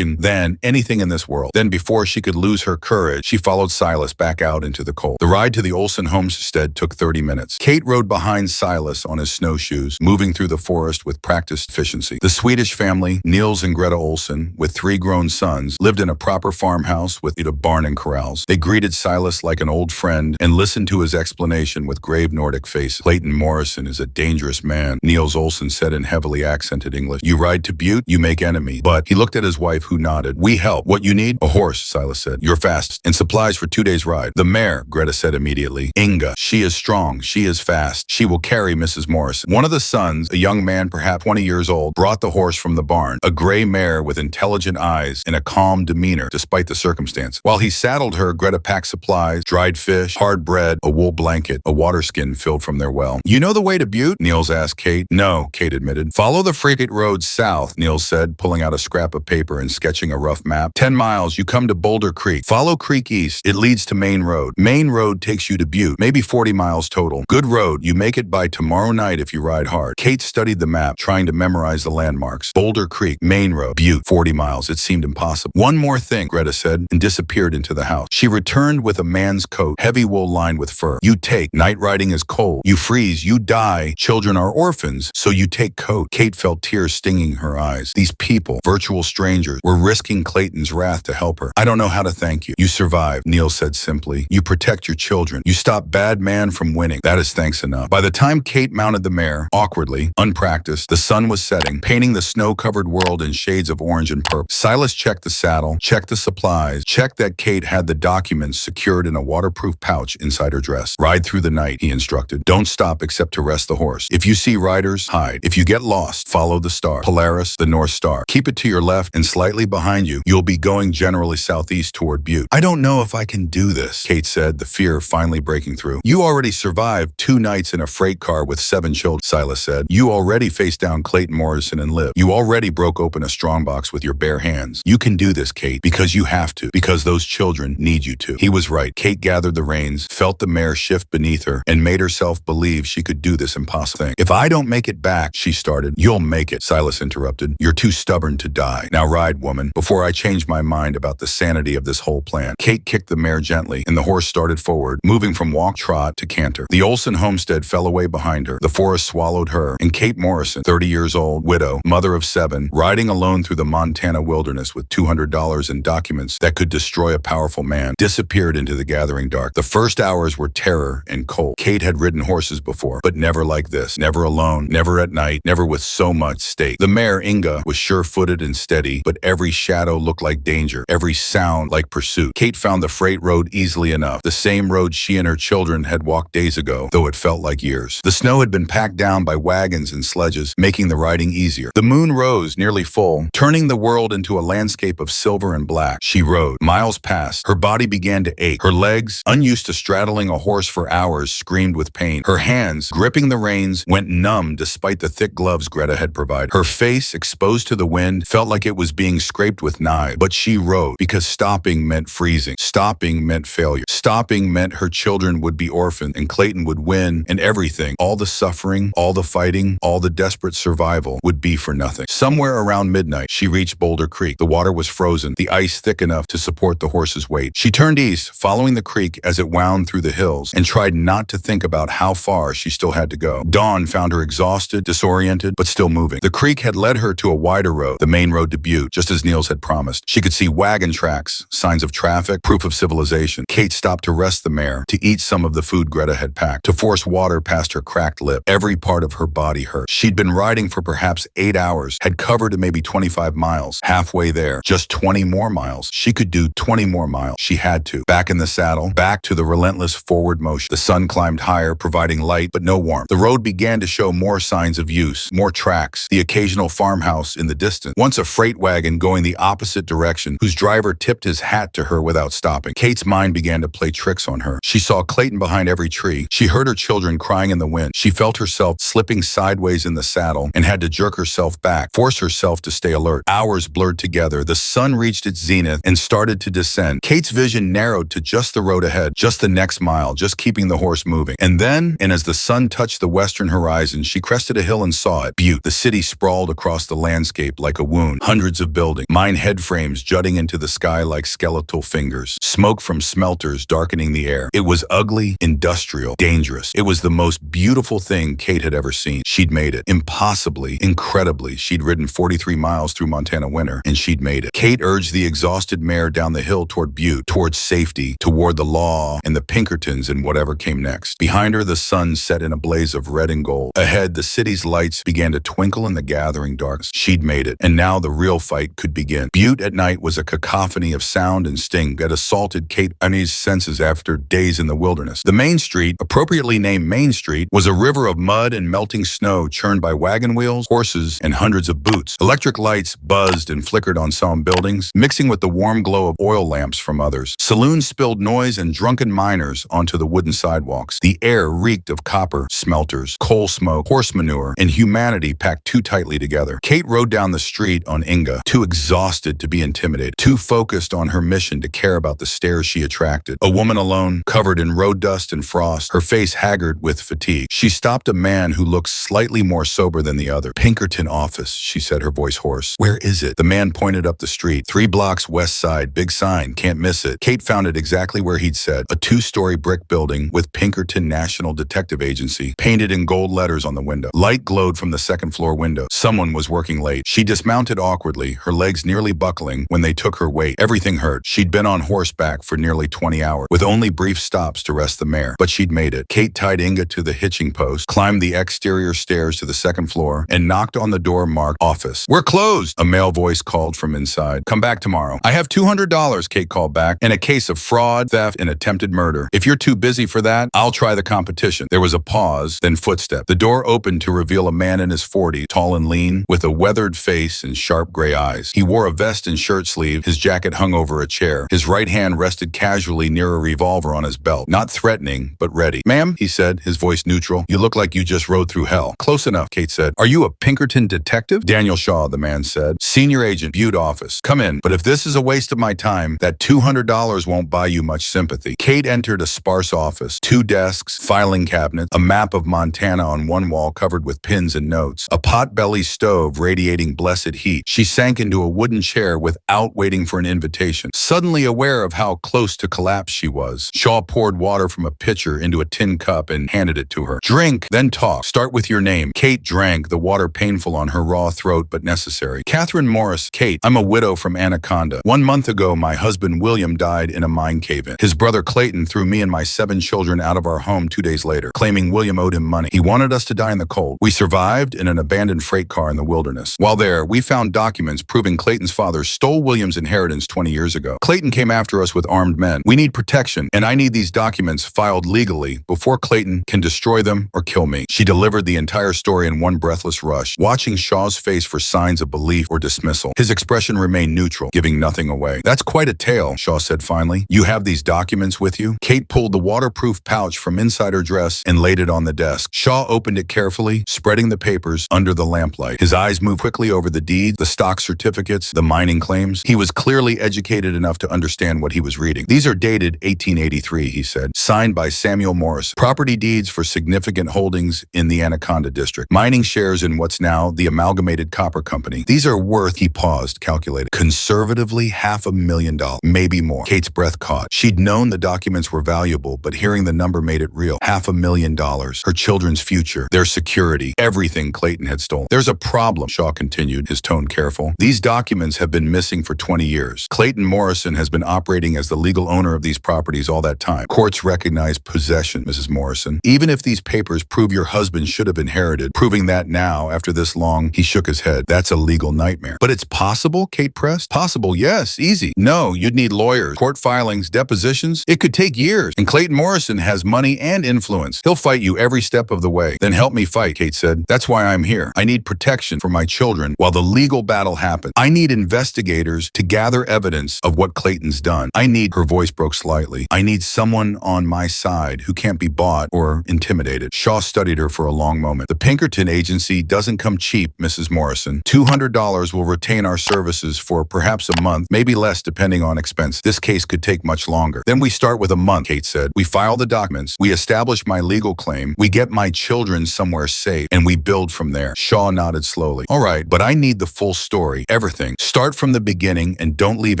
than anything in this world. Then before she could lose her courage, she followed Silas back out into the cold. The ride to the Olson homestead took 30 minutes. Kate rode behind Silas on his snowshoes, moving through the forest with practiced efficiency. The Swedish family, Niels and Greta Olson, with 3 grown sons, lived in a proper farmhouse with a barn and corrals. They greeted Silas like an old friend and listened to his explanation with grave Nordic faces. Clayton Morrison is a dangerous man, Niels Olson said in heavily accented English. You ride to Butte, you make enemies. But he looked at his wife, who nodded. We help. What you need? A horse, Silas said. You're fast. And supplies for 2 days' ride. The mare, Greta said immediately. Inga. She is strong. She is fast. She will carry Mrs. Morrison. One of the sons, a young man perhaps 20 years old, brought the horse from the barn, a gray mare with intelligent eyes and a calm demeanor despite the circumstance. While he saddled her, Greta packed supplies, dried fish, hard bread, a wool blanket, a water skin filled from their well. You know the way to Butte? Niels asked Kate. No, Kate admitted. Follow the frigate road south, Niels said, pulling out a scrap of paper and sketching a rough map. 10 miles, you come to Boulder Creek. Follow Creek east. It leads to Main Road. Main Road takes you to Butte, maybe 40 miles total. Good road. You make it by tomorrow night if you ride hard. Kate studied the map, trying to memorize the landmarks. Boulder Creek, Main Road, Butte, 40 miles. It seemed impossible. One more thing, Greta said, and disappeared into the house. She returned with a man's coat, heavy wool lined with fur. You take. Night riding is cold. You freeze. You die. Children are orphans, so you take coat. Kate felt tears stinging her eyes. These people, virtual strangers, were risking Clayton's wrath to help her. I don't know how to thank you. You survived, Neil said simply. You protect your children. You stop bad man from winning. That is thanks enough. By the time Kate mounted the mare, awkwardly, unpracticed, the sun was setting, painting the snow-covered world in shades of orange and purple. Silas checked the saddle, checked the supplies, checked that Kate had the documents secured in a waterproof pouch inside her dress. Ride through the night, he instructed. Don't stop except to rest the horse. If you see riders, hide. If you get lost, follow the star. Polaris, the North Star. Keep it to your left and slightly behind you. You'll be going generally southeast toward Butte. I don't know if I can do this, Kate said, the fear finally breaking through. You already survived 2 nights in a freight car with 7 children, Silas said. You already faced down Clayton Morrison and lived. You already broke open a strongbox with your bare hands. You can do this, Kate, because you have to, because those children need you to. He was right. Kate gathered the reins, felt the mare shift beneath her, and made herself believe she could do this impossible thing. If I don't make it back, she started. You'll make it, Silas interrupted. You're too stubborn to die. Now ride, woman, before I change my mind about the sanity of this whole plan. Kate kicked the mare gently, and the horse started forward, moving from walk-trot to canter. The Olson homestead fell away behind her. The forest swallowed her, and Kate Morrison, 30 years old, widow, mother of 7, riding alone through the Montana wilderness with $200 in documents that could destroy a powerful man, disappeared into the gathering dark. The first hours were terror and cold. Kate had ridden horses before, but never like this. Never alone, never at night, never with so much stake. The mare, Inga, was sure-footed and steady, but every shadow looked like danger, every sound like pursuit. Kate found the freight road easily enough, the same road she and her children had walked days ago, though it felt like years. The snow had been packed down by wagons and sledges, making the riding easier. The moon rose nearly full, turning the world into a landscape of silver and black. She rode. Miles passed. Her body began to ache. Her legs, unused to straddling a horse for hours, screamed with pain. Her hands, gripping the reins, went numb despite the thick gloves Greta had provided. Her face, exposed to the wind, felt like it was being scraped with knives. But she rode, because stopping meant freezing. Stopping meant failure. Stopping meant her children would be orphaned, and Clayton would win, and everything, all the suffering, all the fighting, all the desperate survival, would be for nothing. Somewhere around midnight, she reached Boulder Creek. The water was frozen, the ice thick enough to support the horse's weight. She turned east, following the creek as it wound through the hills, and tried not to think about how far she still had to go. Dawn found her exhausted, disoriented, but still moving. The creek had led her to a wider road, the main road to Butte, just as Niels had promised. She could see wagon tracks, signs of traffic, proof of civilization. Kate stopped to rest the mare, to eat some of the food Greta had packed, to force water past her cracked lip. Every part of her body hurt. She'd been riding for perhaps 8 hours, had covered maybe 25 miles. Halfway there, just 20 more miles. She could do 20 more miles. She had to. Back in the saddle, back to the relentless forward motion. The sun climbed higher, providing light but no warmth. The road began to show more signs of use, more tracks, the occasional farmhouse in the distance. Once a freight wagon going the opposite direction, whose driver tipped his hat to her without stopping. Kate's mind began to play tricks on her. She saw Clayton behind every tree. She heard her children crying in the wind. She felt herself slipping sideways in the saddle and had to jerk herself back, force herself to stay alert. Hours blurred together. The sun reached its zenith and started to descend. Kate's vision narrowed to just the road ahead, just the next mile, just keeping the horse moving. And then, as the sun touched the western horizon, she crested a hill and saw it. Butte. The city sprawled across the landscape like a wound. Hundreds of buildings. Mine head frames jutting into the sky like skeletal fingers. Smoke from smelters darkening the air. It was ugly, industrial, dangerous. It was the most beautiful thing Kate had ever seen. She'd made it. Impossibly, incredibly, she'd ridden 43 miles through Montana winter, and she'd made it. Kate urged the exhausted mare down the hill toward Butte, towards safety, toward the law and the Pinkertons and whatever came next. Behind her, the sun set in a blaze of red and gold. Ahead, the city's lights began to twinkle in the gathering darkness. She'd made it, and now the real fight could begin. Butte at night was a cacophony of sound and sting that assaulted Kate Morrison's senses after days in the wilderness. The main street, appropriately named Main Street, was a river of mud and melting snow churned by wagon wheels, horses, and hundreds of boots. Electric lights buzzed and flickered on some buildings, mixing with the warm glow of oil lamps from others. Saloons spilled noise and drunken miners onto the wooden sidewalks. The air reeked of copper, smelters, coal smoke, horse manure, and humanity packed too tightly together. Kate rode down the street on Inga, too exhausted to be intimidated, too focused on her mission to care about the stares she attracted. A woman alone, covered in road dust and frost, her face haggard with fatigue. She stopped a man who looked slightly more sober than the other. Pinkerton office, she said, her voice hoarse. Where is it? The man pointed up the street. 3 blocks west side, big sign, can't miss it. Kate found it exactly where he'd said, a 2-story brick building with Pinkerton National Detective Agency, painted in gold letters on the window. Light glowed from the second-floor window. Someone was working late. She dismounted awkwardly, her legs nearly buckling when they took her weight. great. Everything hurt. She'd been on horseback for nearly 20 hours, with only brief stops to rest the mare. But she'd made it. Kate tied Inga to the hitching post, climbed the exterior stairs to the second floor, and knocked on the door marked office. "We're closed," a male voice called from inside. "Come back tomorrow." "I have $200, Kate called back, "in a case of fraud, theft, and attempted murder. If you're too busy for that, I'll try the competition." There was a pause, then footsteps. The door opened to reveal a man in his 40s, tall and lean, with a weathered face and sharp gray eyes. He wore a vest and shirt sleeve. His jacket hung over a chair. His right hand rested casually near a revolver on his belt. Not threatening, but ready. "Ma'am," he said, his voice neutral, "you look like you just rode through hell." "Close enough," Kate said. "Are you a Pinkerton detective?" "Daniel Shaw," the man said. "Senior agent, Butte office." "Come in. But if this is a waste of my time, that $200 won't buy you much sympathy." Kate entered a sparse office. 2 desks, filing cabinets, a map of Montana on one wall covered with pins and notes, a pot-belly stove radiating blessed heat. She sank into a wooden chair without waiting for an invitation. Suddenly aware of how close to collapse she was, Shaw poured water from a pitcher into a tin cup and handed it to her. "Drink, then talk. Start with your name." Kate drank, the water painful on her raw throat but necessary. "Catherine Morris." "Kate, I'm a widow from Anaconda. 1 month ago, my husband William died in a mine cave-in. His brother Clayton threw me and my 7 children out of our home 2 days later, claiming William owed him money. He wanted us to die in the cold. We survived in an abandoned freight car in the wilderness. While there, we found documents proving Clayton's father stole William's inheritance 20 years ago. Clayton came after us with armed men. We need protection, and I need these documents filed legally before Clayton can destroy them or kill me." She delivered the entire story in one breathless rush, watching Shaw's face for signs of belief or dismissal. His expression remained neutral, giving nothing away. "That's quite a tale," Shaw said finally. "You have these documents with you?" Kate pulled the waterproof pouch from inside her dress and laid it on the desk. Shaw opened it carefully, spreading the papers under the lamplight. His eyes moved quickly over the deeds, the stock certificates, the mining claims. He was clearly educated enough to understand what he was reading. "These are dated 1883, he said, "signed by Samuel Morrison. Property deeds for significant holdings in the Anaconda district. Mining shares in what's now the Amalgamated Copper Company. These are worth," he paused, calculated, "conservatively $500,000, maybe more." Kate's breath caught. She'd known the documents were valuable, but hearing the number made it real. $500,000. Her children's future, their security, everything Clayton had stolen. "There's a problem," Shaw continued, his tone careful. "These documents have been missing for 20 years. Clayton Morrison has been operating as the legal owner of these properties all that time. Courts recognize possession, Mrs. Morrison. Even if these papers prove your husband should have inherited, proving that now, after this long," he shook his head, "that's a legal nightmare." "But it's possible?" Kate pressed. "Possible, yes, easy." "No, you'd need lawyers, court filings, depositions. It could take years. And Clayton Morrison has money and influence. He'll fight you every step of the way." "Then help me fight," Kate said. "That's why I'm here. I need protection for my children while the legal battle happens. I need investigators to gather evidence of what Clayton's done. I need," her voice broke slightly, "I need someone on my side who can't be bought or intimidated." Shaw studied her for a long moment. "The Pinkerton agency doesn't come cheap, Mrs. Morrison. $200 will retain our services for perhaps a month, maybe less depending on expense. This case could take much longer." "Then we start with a month," Kate said. "We file the documents, we establish my legal claim, we get my children somewhere safe, and we build from there." Shaw nodded slowly. "All right, but I need the full story, everything. Start from the beginning and don't leave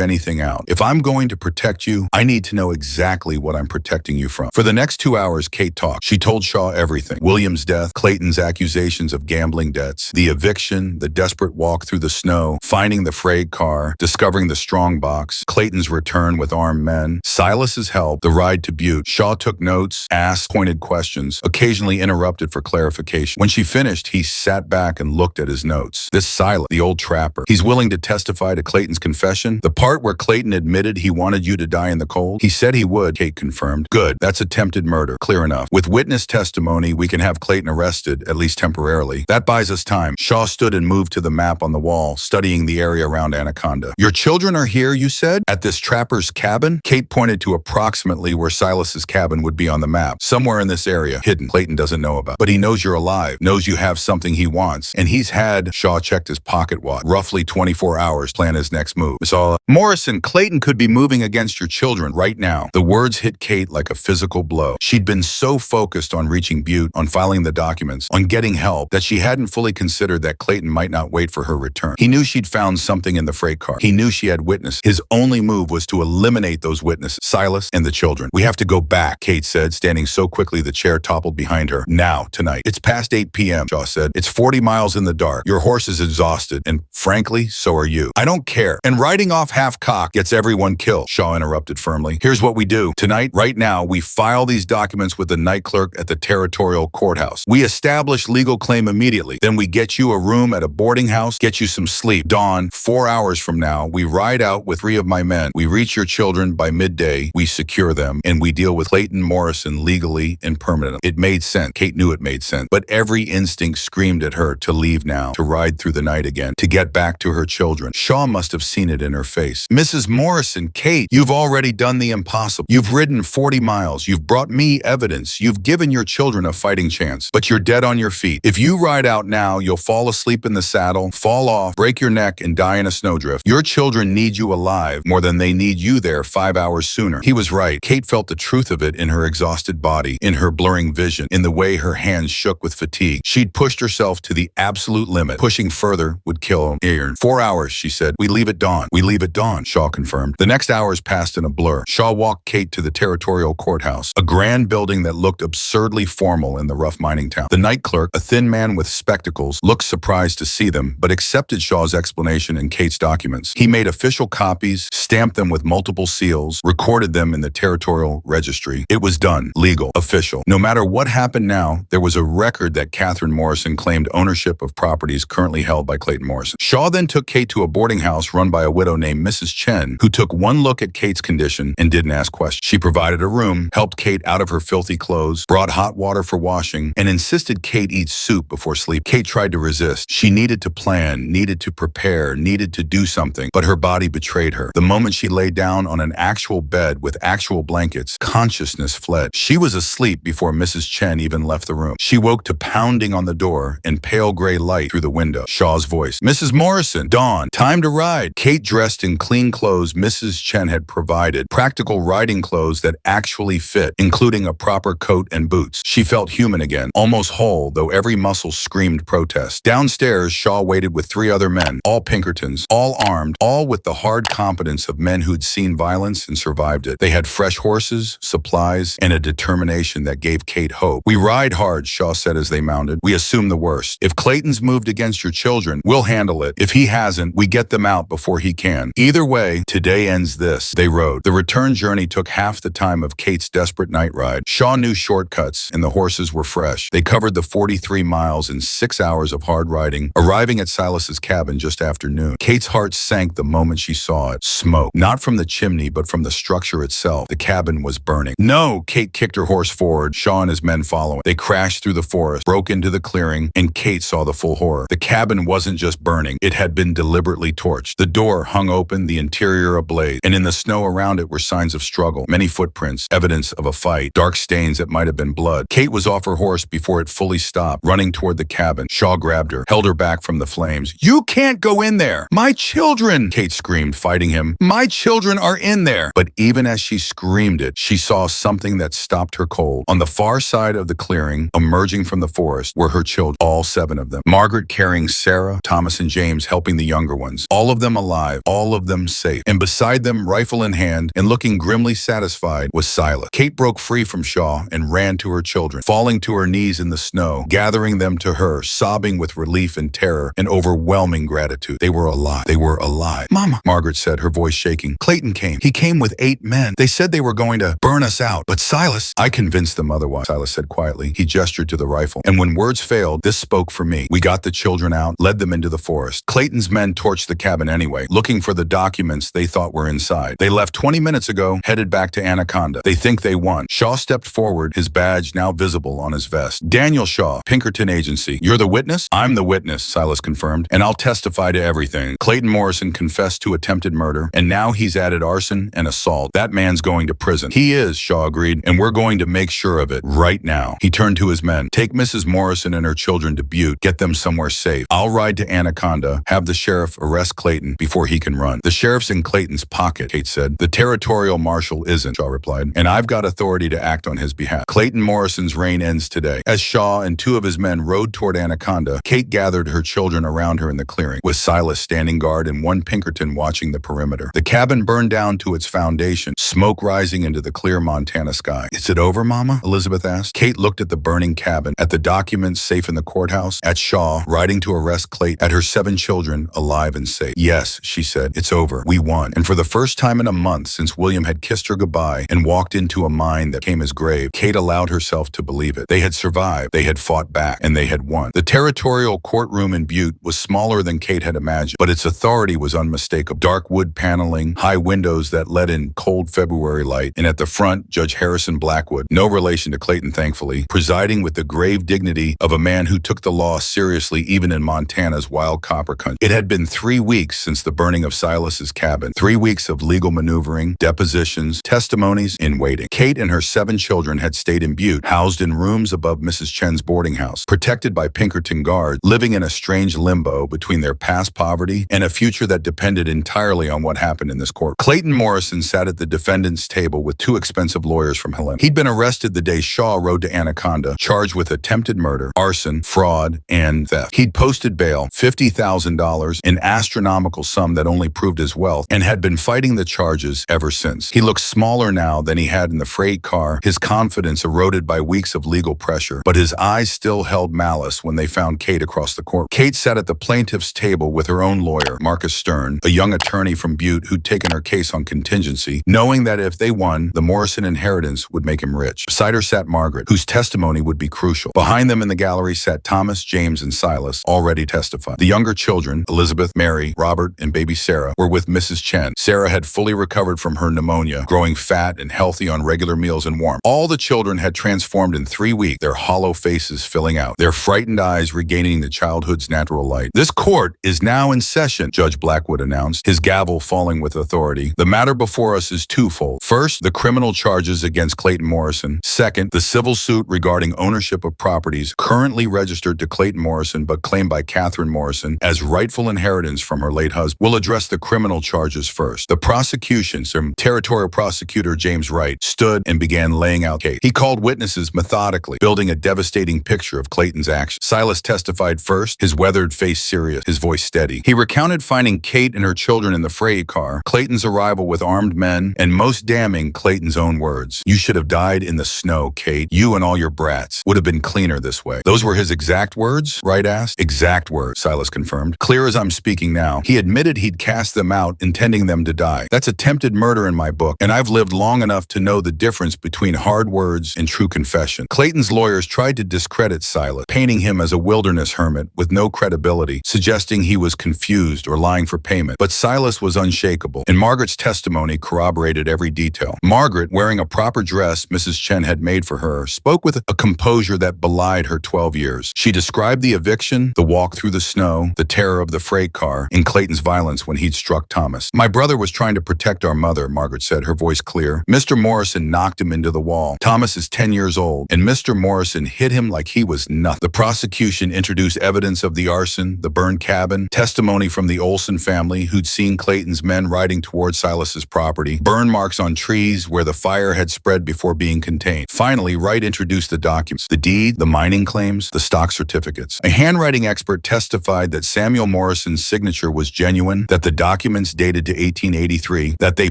anything out. If I'm going to protect you, I need to know exactly what I'm protecting you from." For the next 2 hours, Kate talked. She told Shaw everything. William's death, Clayton's accusations of gambling debts, the eviction, the desperate walk through the snow, finding the freight car, discovering the strongbox, Clayton's return with armed men, Silas's help, the ride to Butte. Shaw took notes, asked pointed questions, occasionally interrupted for clarification. When she finished, he sat back and looked at his notes. "This Silas, the old trapper, he's willing to testify to Clayton's confession? The part where Clayton admitted he wanted you to die in the cold?" "He said he would," Kate confirmed. "Good. That's attempted murder. Clear enough. With witness testimony, we can have Clayton arrested, at least temporarily. That buys us time." Shaw stood and moved to the map on the wall, studying the area around Anaconda. "Your children are here, you said? At this trapper's cabin?" Kate pointed to approximately where Silas's cabin would be on the map. "Somewhere in this area, hidden. Clayton doesn't know about. But he knows you're alive, knows you have something he wants, and he's had," Shaw checked his pocket watch, "roughly 24 hours to plan his next move. Miss Morrison, Clayton could be moving against your children right now." The words hit Kate like a physical blow. She'd been so focused on reaching Butte, on filing the documents, on getting help, that she hadn't fully considered that Clayton might not wait for her return. He knew she'd found something in the freight car. He knew she had witnesses. His only move was to eliminate those witnesses, Silas and the children. "We have to go back," Kate said, standing so quickly the chair toppled behind her. "Now, tonight. It's past 8 p.m., Shaw said. "It's 40 miles in the dark. Your horse is exhausted, and frankly, so are you. I don't care. And riding Shooting off half-cocked gets everyone killed, Shaw interrupted firmly. Here's what we do. Tonight, right now, we file these documents with the night clerk at the territorial courthouse. We establish legal claim immediately. Then we get you a room at a boarding house, get you some sleep. Dawn, 4 hours from now, we ride out with 3 of my men. We reach your children by midday. We secure them, and we deal with Clayton Morrison legally and permanently. It made sense. Kate knew it made sense. But every instinct screamed at her to leave now, to ride through the night again, to get back to her children. Shaw must have seen it in her face. Mrs. Morrison, Kate, you've already done the impossible. You've ridden 40 miles. You've brought me evidence. You've given your children a fighting chance. But you're dead on your feet. If you ride out now, you'll fall asleep in the saddle, fall off, break your neck, and die in a snowdrift. Your children need you alive more than they need you there 5 hours sooner. He was right. Kate felt the truth of it in her exhausted body, in her blurring vision, in the way her hands shook with fatigue. She'd pushed herself to the absolute limit. Pushing further would kill him. 4 hours, she said. We leave at dawn. We leave at dawn, Shaw confirmed. The next hours passed in a blur. Shaw walked Kate to the territorial courthouse, a grand building that looked absurdly formal in the rough mining town. The night clerk, a thin man with spectacles, looked surprised to see them, but accepted Shaw's explanation and Kate's documents. He made official copies, stamped them with multiple seals, recorded them in the territorial registry. It was done. Legal. Official. No matter what happened now, there was a record that Catherine Morrison claimed ownership of properties currently held by Clayton Morrison. Shaw then took Kate to a boarding house run by a widow named Mrs. Chen, who took one look at Kate's condition and didn't ask questions. She provided a room, helped Kate out of her filthy clothes, brought hot water for washing, and insisted Kate eat soup before sleep. Kate tried to resist. She needed to plan, needed to prepare, needed to do something, but her body betrayed her. The moment she lay down on an actual bed with actual blankets, consciousness fled. She was asleep before Mrs. Chen even left the room. She woke to pounding on the door and pale gray light through the window. Shaw's voice. Mrs. Morrison, dawn, time to ride. Kate dressed in clean clothes Mrs. Chen had provided, practical riding clothes that actually fit, including a proper coat and boots. She felt human again, almost whole, though every muscle screamed protest. Downstairs, Shaw waited with 3 other men, all Pinkertons, all armed, all with the hard competence of men who'd seen violence and survived it. They had fresh horses, supplies, and a determination that gave Kate hope. We ride hard, Shaw said as they mounted. We assume the worst. If Clayton's moved against your children, we'll handle it. If he hasn't, we get them out before he can. Either way, today ends this. They rode. The return journey took half the time of Kate's desperate night ride. Shaw knew shortcuts, and the horses were fresh. They covered the 43 miles in 6 hours of hard riding, arriving at Silas's cabin just after noon. Kate's heart sank the moment she saw it. Smoke. Not from the chimney, but from the structure itself. The cabin was burning. No! Kate kicked her horse forward, Shaw and his men following. They crashed through the forest, broke into the clearing, and Kate saw the full horror. The cabin wasn't just burning. It had been deliberately torched. The door hung open, the interior ablaze, and in the snow around it were signs of struggle, many footprints, evidence of a fight, dark stains that might have been blood. Kate was off her horse before it fully stopped, running toward the cabin. Shaw grabbed her, held her back from the flames. You can't go in there! My children! Kate screamed, fighting him. My children are in there! But even as she screamed it, she saw something that stopped her cold. On the far side of the clearing, emerging from the forest, were her children, all 7 of them. Margaret carrying Sarah, Thomas, and James helping the younger ones. All of them alive, all of them safe. And beside them, rifle in hand, and looking grimly satisfied, was Silas. Kate broke free from Shaw and ran to her children, falling to her knees in the snow, gathering them to her, sobbing with relief and terror and overwhelming gratitude. They were alive. They were alive. Mama, Margaret said, her voice shaking. Clayton came. He came with 8 men. They said they were going to burn us out. But Silas, I convinced them otherwise, Silas said quietly. He gestured to the rifle. And when words failed, this spoke for me. We got the children out, led them into the forest. Clayton's men torched the cabin anyway, looking for the documents they thought were inside. They left 20 minutes ago, headed back to Anaconda. They think they won. Shaw stepped forward, his badge now visible on his vest. Daniel Shaw, Pinkerton Agency. You're the witness? I'm the witness, Silas confirmed, and I'll testify to everything. Clayton Morrison confessed to attempted murder, and now he's added arson and assault. That man's going to prison. He is, Shaw agreed, and we're going to make sure of it right now. He turned to his men. Take Mrs. Morrison and her children to Butte. Get them somewhere safe. I'll ride to Anaconda, have the sheriff arrest Clayton before he can run. The sheriff's in Clayton's pocket, Kate said. The territorial marshal isn't, Shaw replied, and I've got authority to act on his behalf. Clayton Morrison's reign ends today. As Shaw and 2 of his men rode toward Anaconda, Kate gathered her children around her in the clearing, with Silas standing guard and 1 Pinkerton watching the perimeter. fire. The cabin burned down to its foundation, smoke rising into the clear Montana sky. "Is it over, Mama?" Elizabeth asked. Kate looked at the burning cabin, at the documents safe in the courthouse, at Shaw riding to arrest Clayton, at her 7 children alive and safe. "Yes," she said, "it's over. We won." And for the first time in a month since William had kissed her goodbye and walked into a mine that became his grave, Kate allowed herself to believe it. They had survived, they had fought back, and they had won. The territorial courtroom in Butte was smaller than Kate had imagined, but its authority was unmistakable. Dark wood paneling, high windows that let in cold February light, and at the front, Judge Harrison Blackwood, no relation to Clayton thankfully, presiding with the grave dignity of a man who took the law seriously even in Montana's wild copper country. It had been 3 weeks since the burning of Silas's cabin, 3 weeks of legal maneuvering, depositions, testimonies, in waiting. Kate and her 7 children had stayed in Butte, housed in rooms above Mrs. Chen's boarding house, protected by Pinkerton guards, living in a strange limbo between their past poverty and a future that depended entirely on what happened in this court. Clayton Morrison sat at the defendant's table with 2 expensive lawyers from Helena. He'd been arrested the day Shaw rode to Anaconda, charged with attempted murder, arson, fraud, and theft. He'd posted bail, $50,000, an astronomical sum that only proved his wealth, and had been fighting the charges ever since. He looked smaller now than he had in the freight car, his confidence eroded by weeks of legal pressure, but his eyes still held malice when they found Kate across the court. Kate sat at the plaintiff's table with her own lawyer, Marcus Stern, a young attorney from Butte who'd taken her case on contingency, knowing that if they won, the Morrison inheritance would make him rich. Beside her sat Margaret, whose testimony would be crucial. Behind them in the gallery sat Thomas, James, and Silas, already testified. The younger children, Elizabeth, Mary, Robert, and baby Sarah, were with Mrs. Chen. Sarah had fully recovered from her pneumonia, growing fat and healthy on regular meals and warmth. All the children had transformed in 3 weeks, their hollow faces filling out, their frightened eyes regaining the childhood's natural light. "This court is now in session," Judge Blackwood announced, his gavel falling with authority. "The matter before us is twofold. First, the criminal charges against Clayton Morrison. Second, the civil suit regarding ownership of properties currently registered to Clayton Morrison but claimed by Catherine Morrison as rightful inheritance from her late husband. We'll address the criminal charges first." The prosecution, Territorial Prosecutor James Wright, stood and began laying out case. He called witnesses methodically, building a devastating picture of Clayton's actions. Silas testified first, his weathered face serious, his voice steady. He recounted finding Kate and her children in the freight car, Clayton's arrival with armed men, and most damning, Clayton's own words. "You should have died in the snow, Kate. You and all your brats would have been cleaner this way." "Those were his exact words?" Wright asked. "Exact words," Silas confirmed. "Clear as I'm speaking now. He admitted he'd cast them out, intending them to die. That's attempted murder in my book, and I've lived long enough to know the difference between hard words and true confession." Clayton's lawyers tried to discredit Silas, painting him as a wilderness hermit with no credibility, suggesting he was confused or lying for payment. But Silas was unshakable, and Margaret's testimony corroborated every detail. Margaret, wearing a proper dress Mrs. Chen had made for her, spoke with a composure that belied her 12 years. She described the eviction, the walk through the snow, the terror of the freight car, and Clayton's violence when he'd struck Thomas. "My brother was trying to protect our mother," Margaret said, her voice clear. "Mr. Morrison knocked him into the wall. Thomas is 10 years old, and Mr. Morrison hit him like he was nothing." The prosecution introduced evidence of the arson, the burned cabin, testimony from the Olson family who'd seen Clayton's men riding towards Silas's property, burn marks on trees where the fire had spread before being contained. Finally, Wright introduced the documents, the deed, the mining claims, the stock certificates. A handwriting expert testified that Samuel Morrison's signature was genuine, that the documents dated to 1883, that they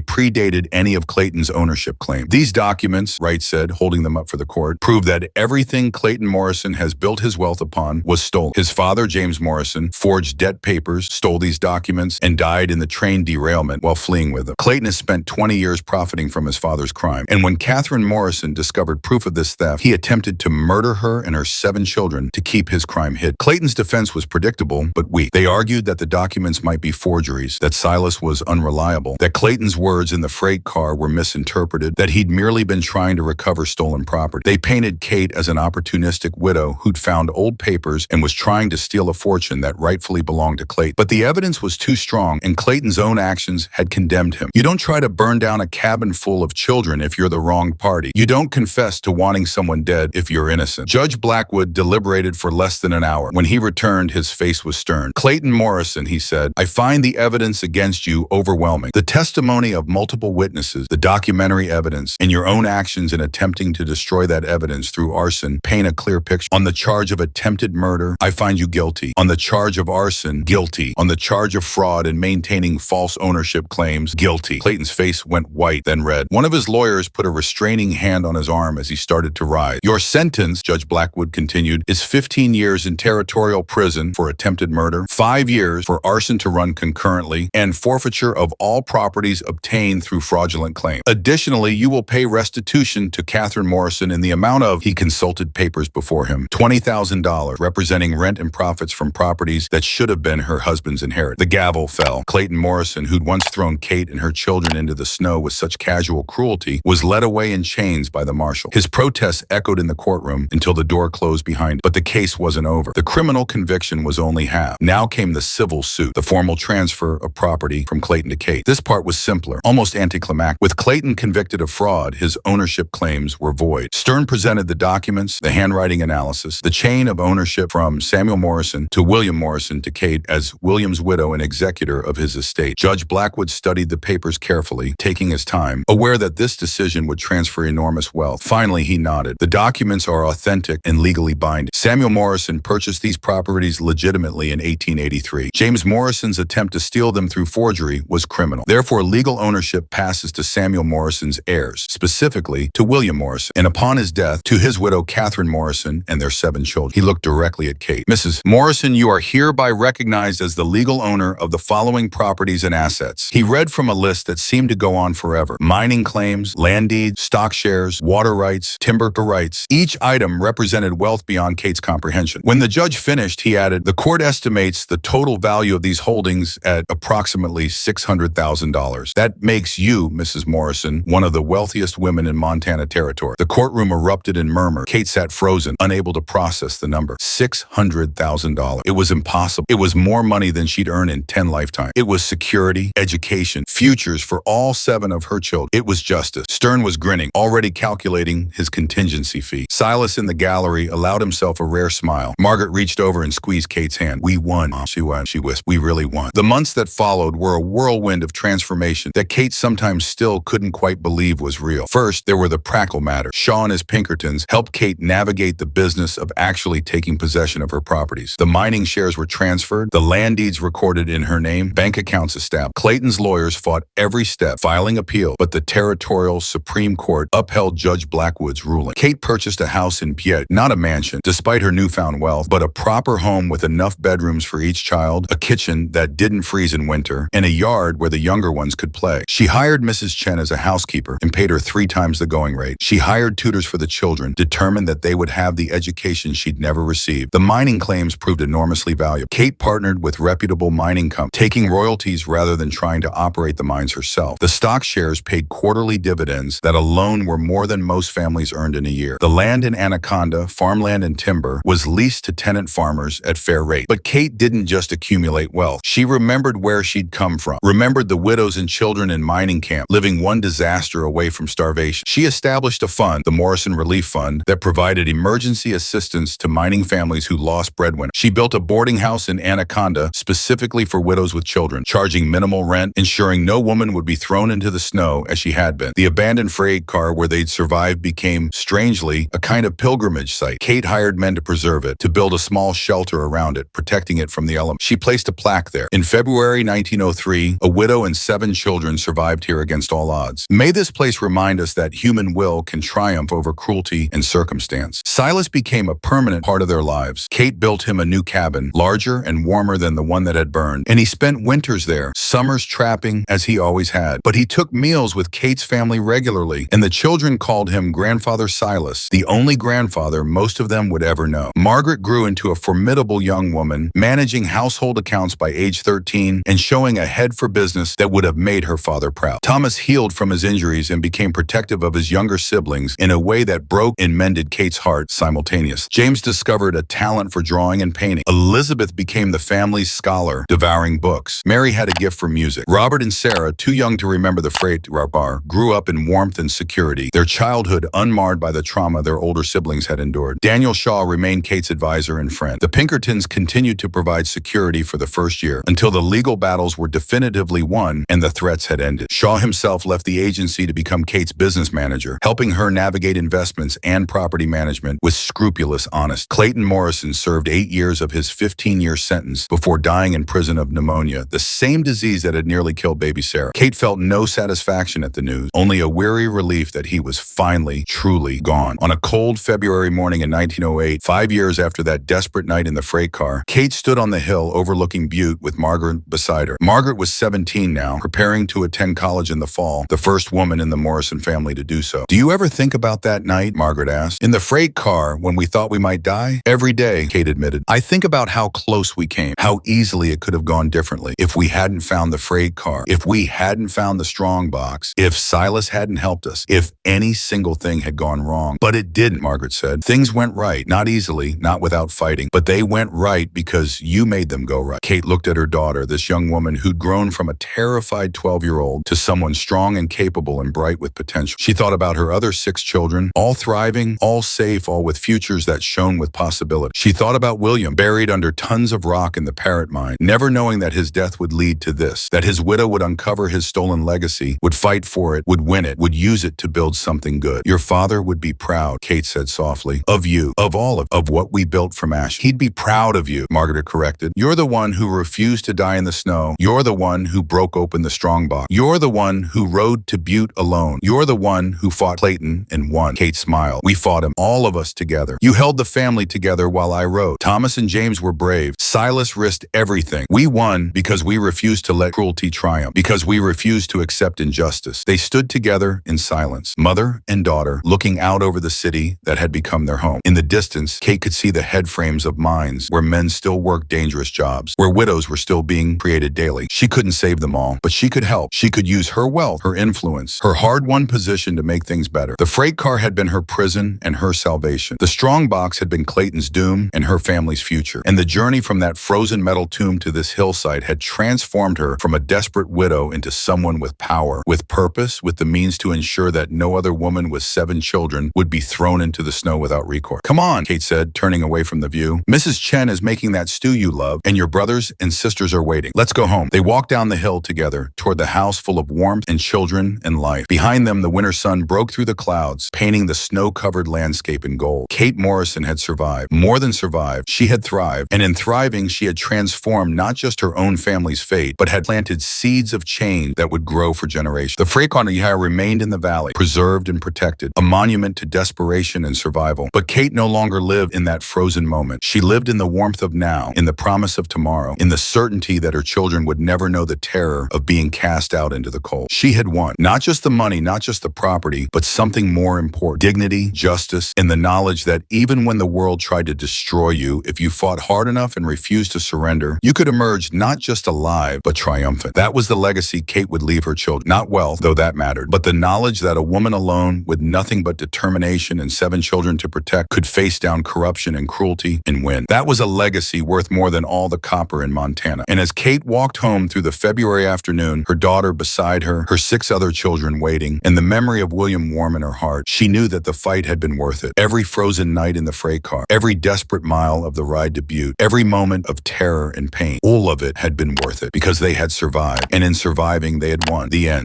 predated any of Clayton's ownership claim. "These documents," Wright said, holding them up for the court, "prove that everything Clayton Morrison has built his wealth upon was stolen. His father, James Morrison, forged debt papers, stole these documents, and died in the train derailment while fleeing with them. Clayton has spent 20 years profiting from his father's crime. And when Catherine Morrison discovered proof of this theft, he attempted to murder her and her 7 children to keep his crime hid." Clayton's defense was predictable, but weak. They argued that the documents might be forgeries, that Silas was unreliable, that Clayton's words in the freight car were misinterpreted, that he'd merely been trying to recover stolen property. They painted Kate as an opportunistic widow who'd found old papers and was trying to steal a fortune that rightfully belonged to Clayton. But the evidence was too strong, and Clayton's own actions had condemned him. You don't try to burn down a cabin full of children if you're the wrong party. You don't confess to wanting someone dead if you're innocent. Judge Blackwood deliberated for less than an hour. When he returned, his face was stern. "Clayton Morrison," he said, "I find the evidence against you overwhelming. The testimony of multiple witnesses, the documentary evidence, and your own actions in attempting to destroy that evidence through arson paint a clear picture. On the charge of attempted murder, I find you guilty. On the charge of arson, guilty. On the charge of fraud and maintaining false ownership, ownership claims guilty. Clayton's face went white, then red. One of his lawyers put a restraining hand on his arm as he started to rise. Your sentence, Judge Blackwood continued, is 15 years in territorial prison for attempted murder, 5 years for arson to run concurrently, and forfeiture of all properties obtained through fraudulent claim. Additionally, you will pay restitution to Catherine Morrison in the amount of, he consulted papers before him, $20,000, representing rent and profits from properties that should have been her husband's inheritance. The gavel fell. Clayton Morrison, who'd once thrown Kate and her children into the snow with such casual cruelty, was led away in chains by the marshal. His protests echoed in the courtroom until the door closed behind him. But the case wasn't over. The criminal conviction was only half. Now came the civil suit, the formal transfer of property from Clayton to Kate. This part was simpler, almost anticlimactic. With Clayton convicted of fraud, his ownership claims were void. Stern presented the documents, the handwriting analysis, the chain of ownership from Samuel Morrison to William Morrison to Kate as William's widow and executor of his estate. Judge Blackwood studied the papers carefully, taking his time, aware that this decision would transfer enormous wealth. Finally, he nodded. The documents are authentic and legally binding. Samuel Morrison purchased these properties legitimately in 1883. James Morrison's attempt to steal them through forgery was criminal. Therefore, legal ownership passes to Samuel Morrison's heirs, specifically to William Morrison, and upon his death, to his widow Catherine Morrison and their 7 children. He looked directly at Kate. Mrs. Morrison, you are hereby recognized as the legal owner of the following properties and assets. He read from a list that seemed to go on forever. Mining claims, land deeds, stock shares, water rights, timber rights. Each item represented wealth beyond Kate's comprehension. When the judge finished, he added, the court estimates the total value of these holdings at approximately $600,000. That makes you, Mrs. Morrison, one of the wealthiest women in Montana territory. The courtroom erupted in murmur. Kate sat frozen, unable to process the number. $600,000. It was impossible. It was more money than she'd earned in 10 lifetimes. It was security, education, futures for all 7 of her children. It was justice. Stern was grinning, already calculating his contingency fee. Silas in the gallery allowed himself a rare smile. Margaret reached over and squeezed Kate's hand. We won, Mom. She whispered. We really won. The months that followed were a whirlwind of transformation that Kate sometimes still couldn't quite believe was real. First, there were the practical matters. Shaw and his Pinkertons helped Kate navigate the business of actually taking possession of her properties. The mining shares were transferred, the land deeds recorded in her name, bank accounts established. Clayton's lawyers fought every step, filing appeal, but the territorial Supreme Court upheld Judge Blackwood's ruling. Kate purchased a house in Butte, not a mansion, despite her newfound wealth, but a proper home with enough bedrooms for each child, a kitchen that didn't freeze in winter, and a yard where the younger ones could play. She hired Mrs. Chen as a housekeeper and paid her 3 times the going rate. She hired tutors for the children, determined that they would have the education she'd never received. The mining claims proved enormously valuable. Kate partnered with reputable mining companies, taking royalties rather than trying to operate the mines herself. The stock shares paid quarterly dividends that alone were more than most families earned in a year. The land in Anaconda, farmland and timber, was leased to tenant farmers at fair rate. But Kate didn't just accumulate wealth. She remembered where she'd come from, remembered the widows and children in mining camp, living one disaster away from starvation. She established a fund, the Morrison Relief Fund, that provided emergency assistance to mining families who lost breadwinners. She built a boarding house in Anaconda specifically for widows with children, charging minimal rent, ensuring no woman would be thrown into the snow as she had been. The abandoned freight car where they'd survived became, strangely, a kind of pilgrimage site. Kate hired men to preserve it, to build a small shelter around it, protecting it from the elements. She placed a plaque there. In February 1903, a widow and 7 children survived here against all odds. May this place remind us that human will can triumph over cruelty and circumstance. Silas became a permanent part of their lives. Kate built him a new cabin, larger and warmer than the one that had burned, and he spent winters there, summers trapping as he always had. But he took meals with Kate's family regularly, and the children called him Grandfather Silas, the only grandfather most of them would ever know. Margaret grew into a formidable young woman, managing household accounts by age 13 and showing a head for business that would have made her father proud. Thomas healed from his injuries and became protective of his younger siblings in a way that broke and mended Kate's heart simultaneously. James discovered a talent for drawing and painting. Elizabeth became the family's scholar, devouring books. Mary had a gift for music. Robert and Sarah, too young to remember the freight bar, grew up in warmth and security, their childhood unmarred by the trauma their older siblings had endured. Daniel Shaw remained Kate's advisor and friend. The Pinkertons continued to provide security for the first year, until the legal battles were definitively won and the threats had ended. Shaw himself left the agency to become Kate's business manager, helping her navigate investments and property management with scrupulous honesty. Clayton Morrison served 8 years of his 15-year sentence before dying in prison of pneumonia, the same disease disease that had nearly killed baby Sarah. Kate felt no satisfaction at the news, only a weary relief that he was finally, truly gone. On a cold February morning in 1908, 5 years after that desperate night in the freight car, Kate stood on the hill overlooking Butte with Margaret beside her. Margaret was 17 now, preparing to attend college in the fall, the first woman in the Morrison family to do so. "Do you ever think about that night?" Margaret asked. "In the freight car, when we thought we might die?" "Every day," Kate admitted. "I think about how close we came, how easily it could have gone differently if we hadn't found the freight car, if we hadn't found the strongbox, if Silas hadn't helped us, if any single thing had gone wrong. But it didn't," Margaret said. "Things went right, not easily, not without fighting, but they went right because you made them go right." Kate looked at her daughter, this young woman who'd grown from a terrified 12-year-old to someone strong and capable and bright with potential. She thought about her other 6 children, all thriving, all safe, all with futures that shone with possibility. She thought about William, buried under tons of rock in the Parrot Mine, never knowing that his death would lead to this, that his widow would uncover his stolen legacy, would fight for it, would win it, would use it to build something good. "Your father would be proud," Kate said softly, "of you, of all of what we built from ash. He'd be proud of you," Margaret corrected. "You're the one who refused to die in the snow. You're the one who broke open the strongbox. You're the one who rode to Butte alone. You're the one who fought Clayton and won." Kate smiled. "We fought him, all of us together. You held the family together while I rode. Thomas and James were brave. Silas risked everything. We won because we refused to let cruelty triumph, because we refused to accept injustice." They stood together in silence, mother and daughter, looking out over the city that had become their home. In the distance, Kate could see the head frames of mines where men still worked dangerous jobs, where widows were still being created daily. She couldn't save them all, but she could help. She could use her wealth, her influence, her hard-won position to make things better. The freight car had been her prison and her salvation. The strongbox had been Clayton's doom and her family's future. And the journey from that frozen metal tomb to this hillside had transformed her from a desperate widow into someone with power, with purpose, with the means to ensure that no other woman with 7 children would be thrown into the snow without recourse. "Come on," Kate said, turning away from the view. "Mrs. Chen is making that stew you love, and your brothers and sisters are waiting. Let's go home." They walked down the hill together, toward the house full of warmth and children and life. Behind them, the winter sun broke through the clouds, painting the snow-covered landscape in gold. Kate Morrison had survived. More than survived, she had thrived. And in thriving, she had transformed not just her own family's fate, but had planted seeds of change that would grow for generations. The freight car remained in the valley, preserved and protected, a monument to desperation and survival. But Kate no longer lived in that frozen moment. She lived in the warmth of now, in the promise of tomorrow, in the certainty that her children would never know the terror of being cast out into the cold. She had won. Not just the money, not just the property, but something more important. Dignity, justice, and the knowledge that even when the world tried to destroy you, if you fought hard enough and refused to surrender, you could emerge not just alive, but triumphant. That was the legacy Kate would leave her children. Not wealth, though that mattered, but the knowledge that a woman alone, with nothing but determination and 7 children to protect, could face down corruption and cruelty and win. That was a legacy worth more than all the copper in Montana. And as Kate walked home through the February afternoon, her daughter beside her, her 6 other children waiting, and the memory of William warm in her heart, she knew that the fight had been worth it. Every frozen night in the freight car, every desperate mile of the ride to Butte, every moment of terror and pain, all of it had been worth it because they had survived. And in surviving, they had won. The end.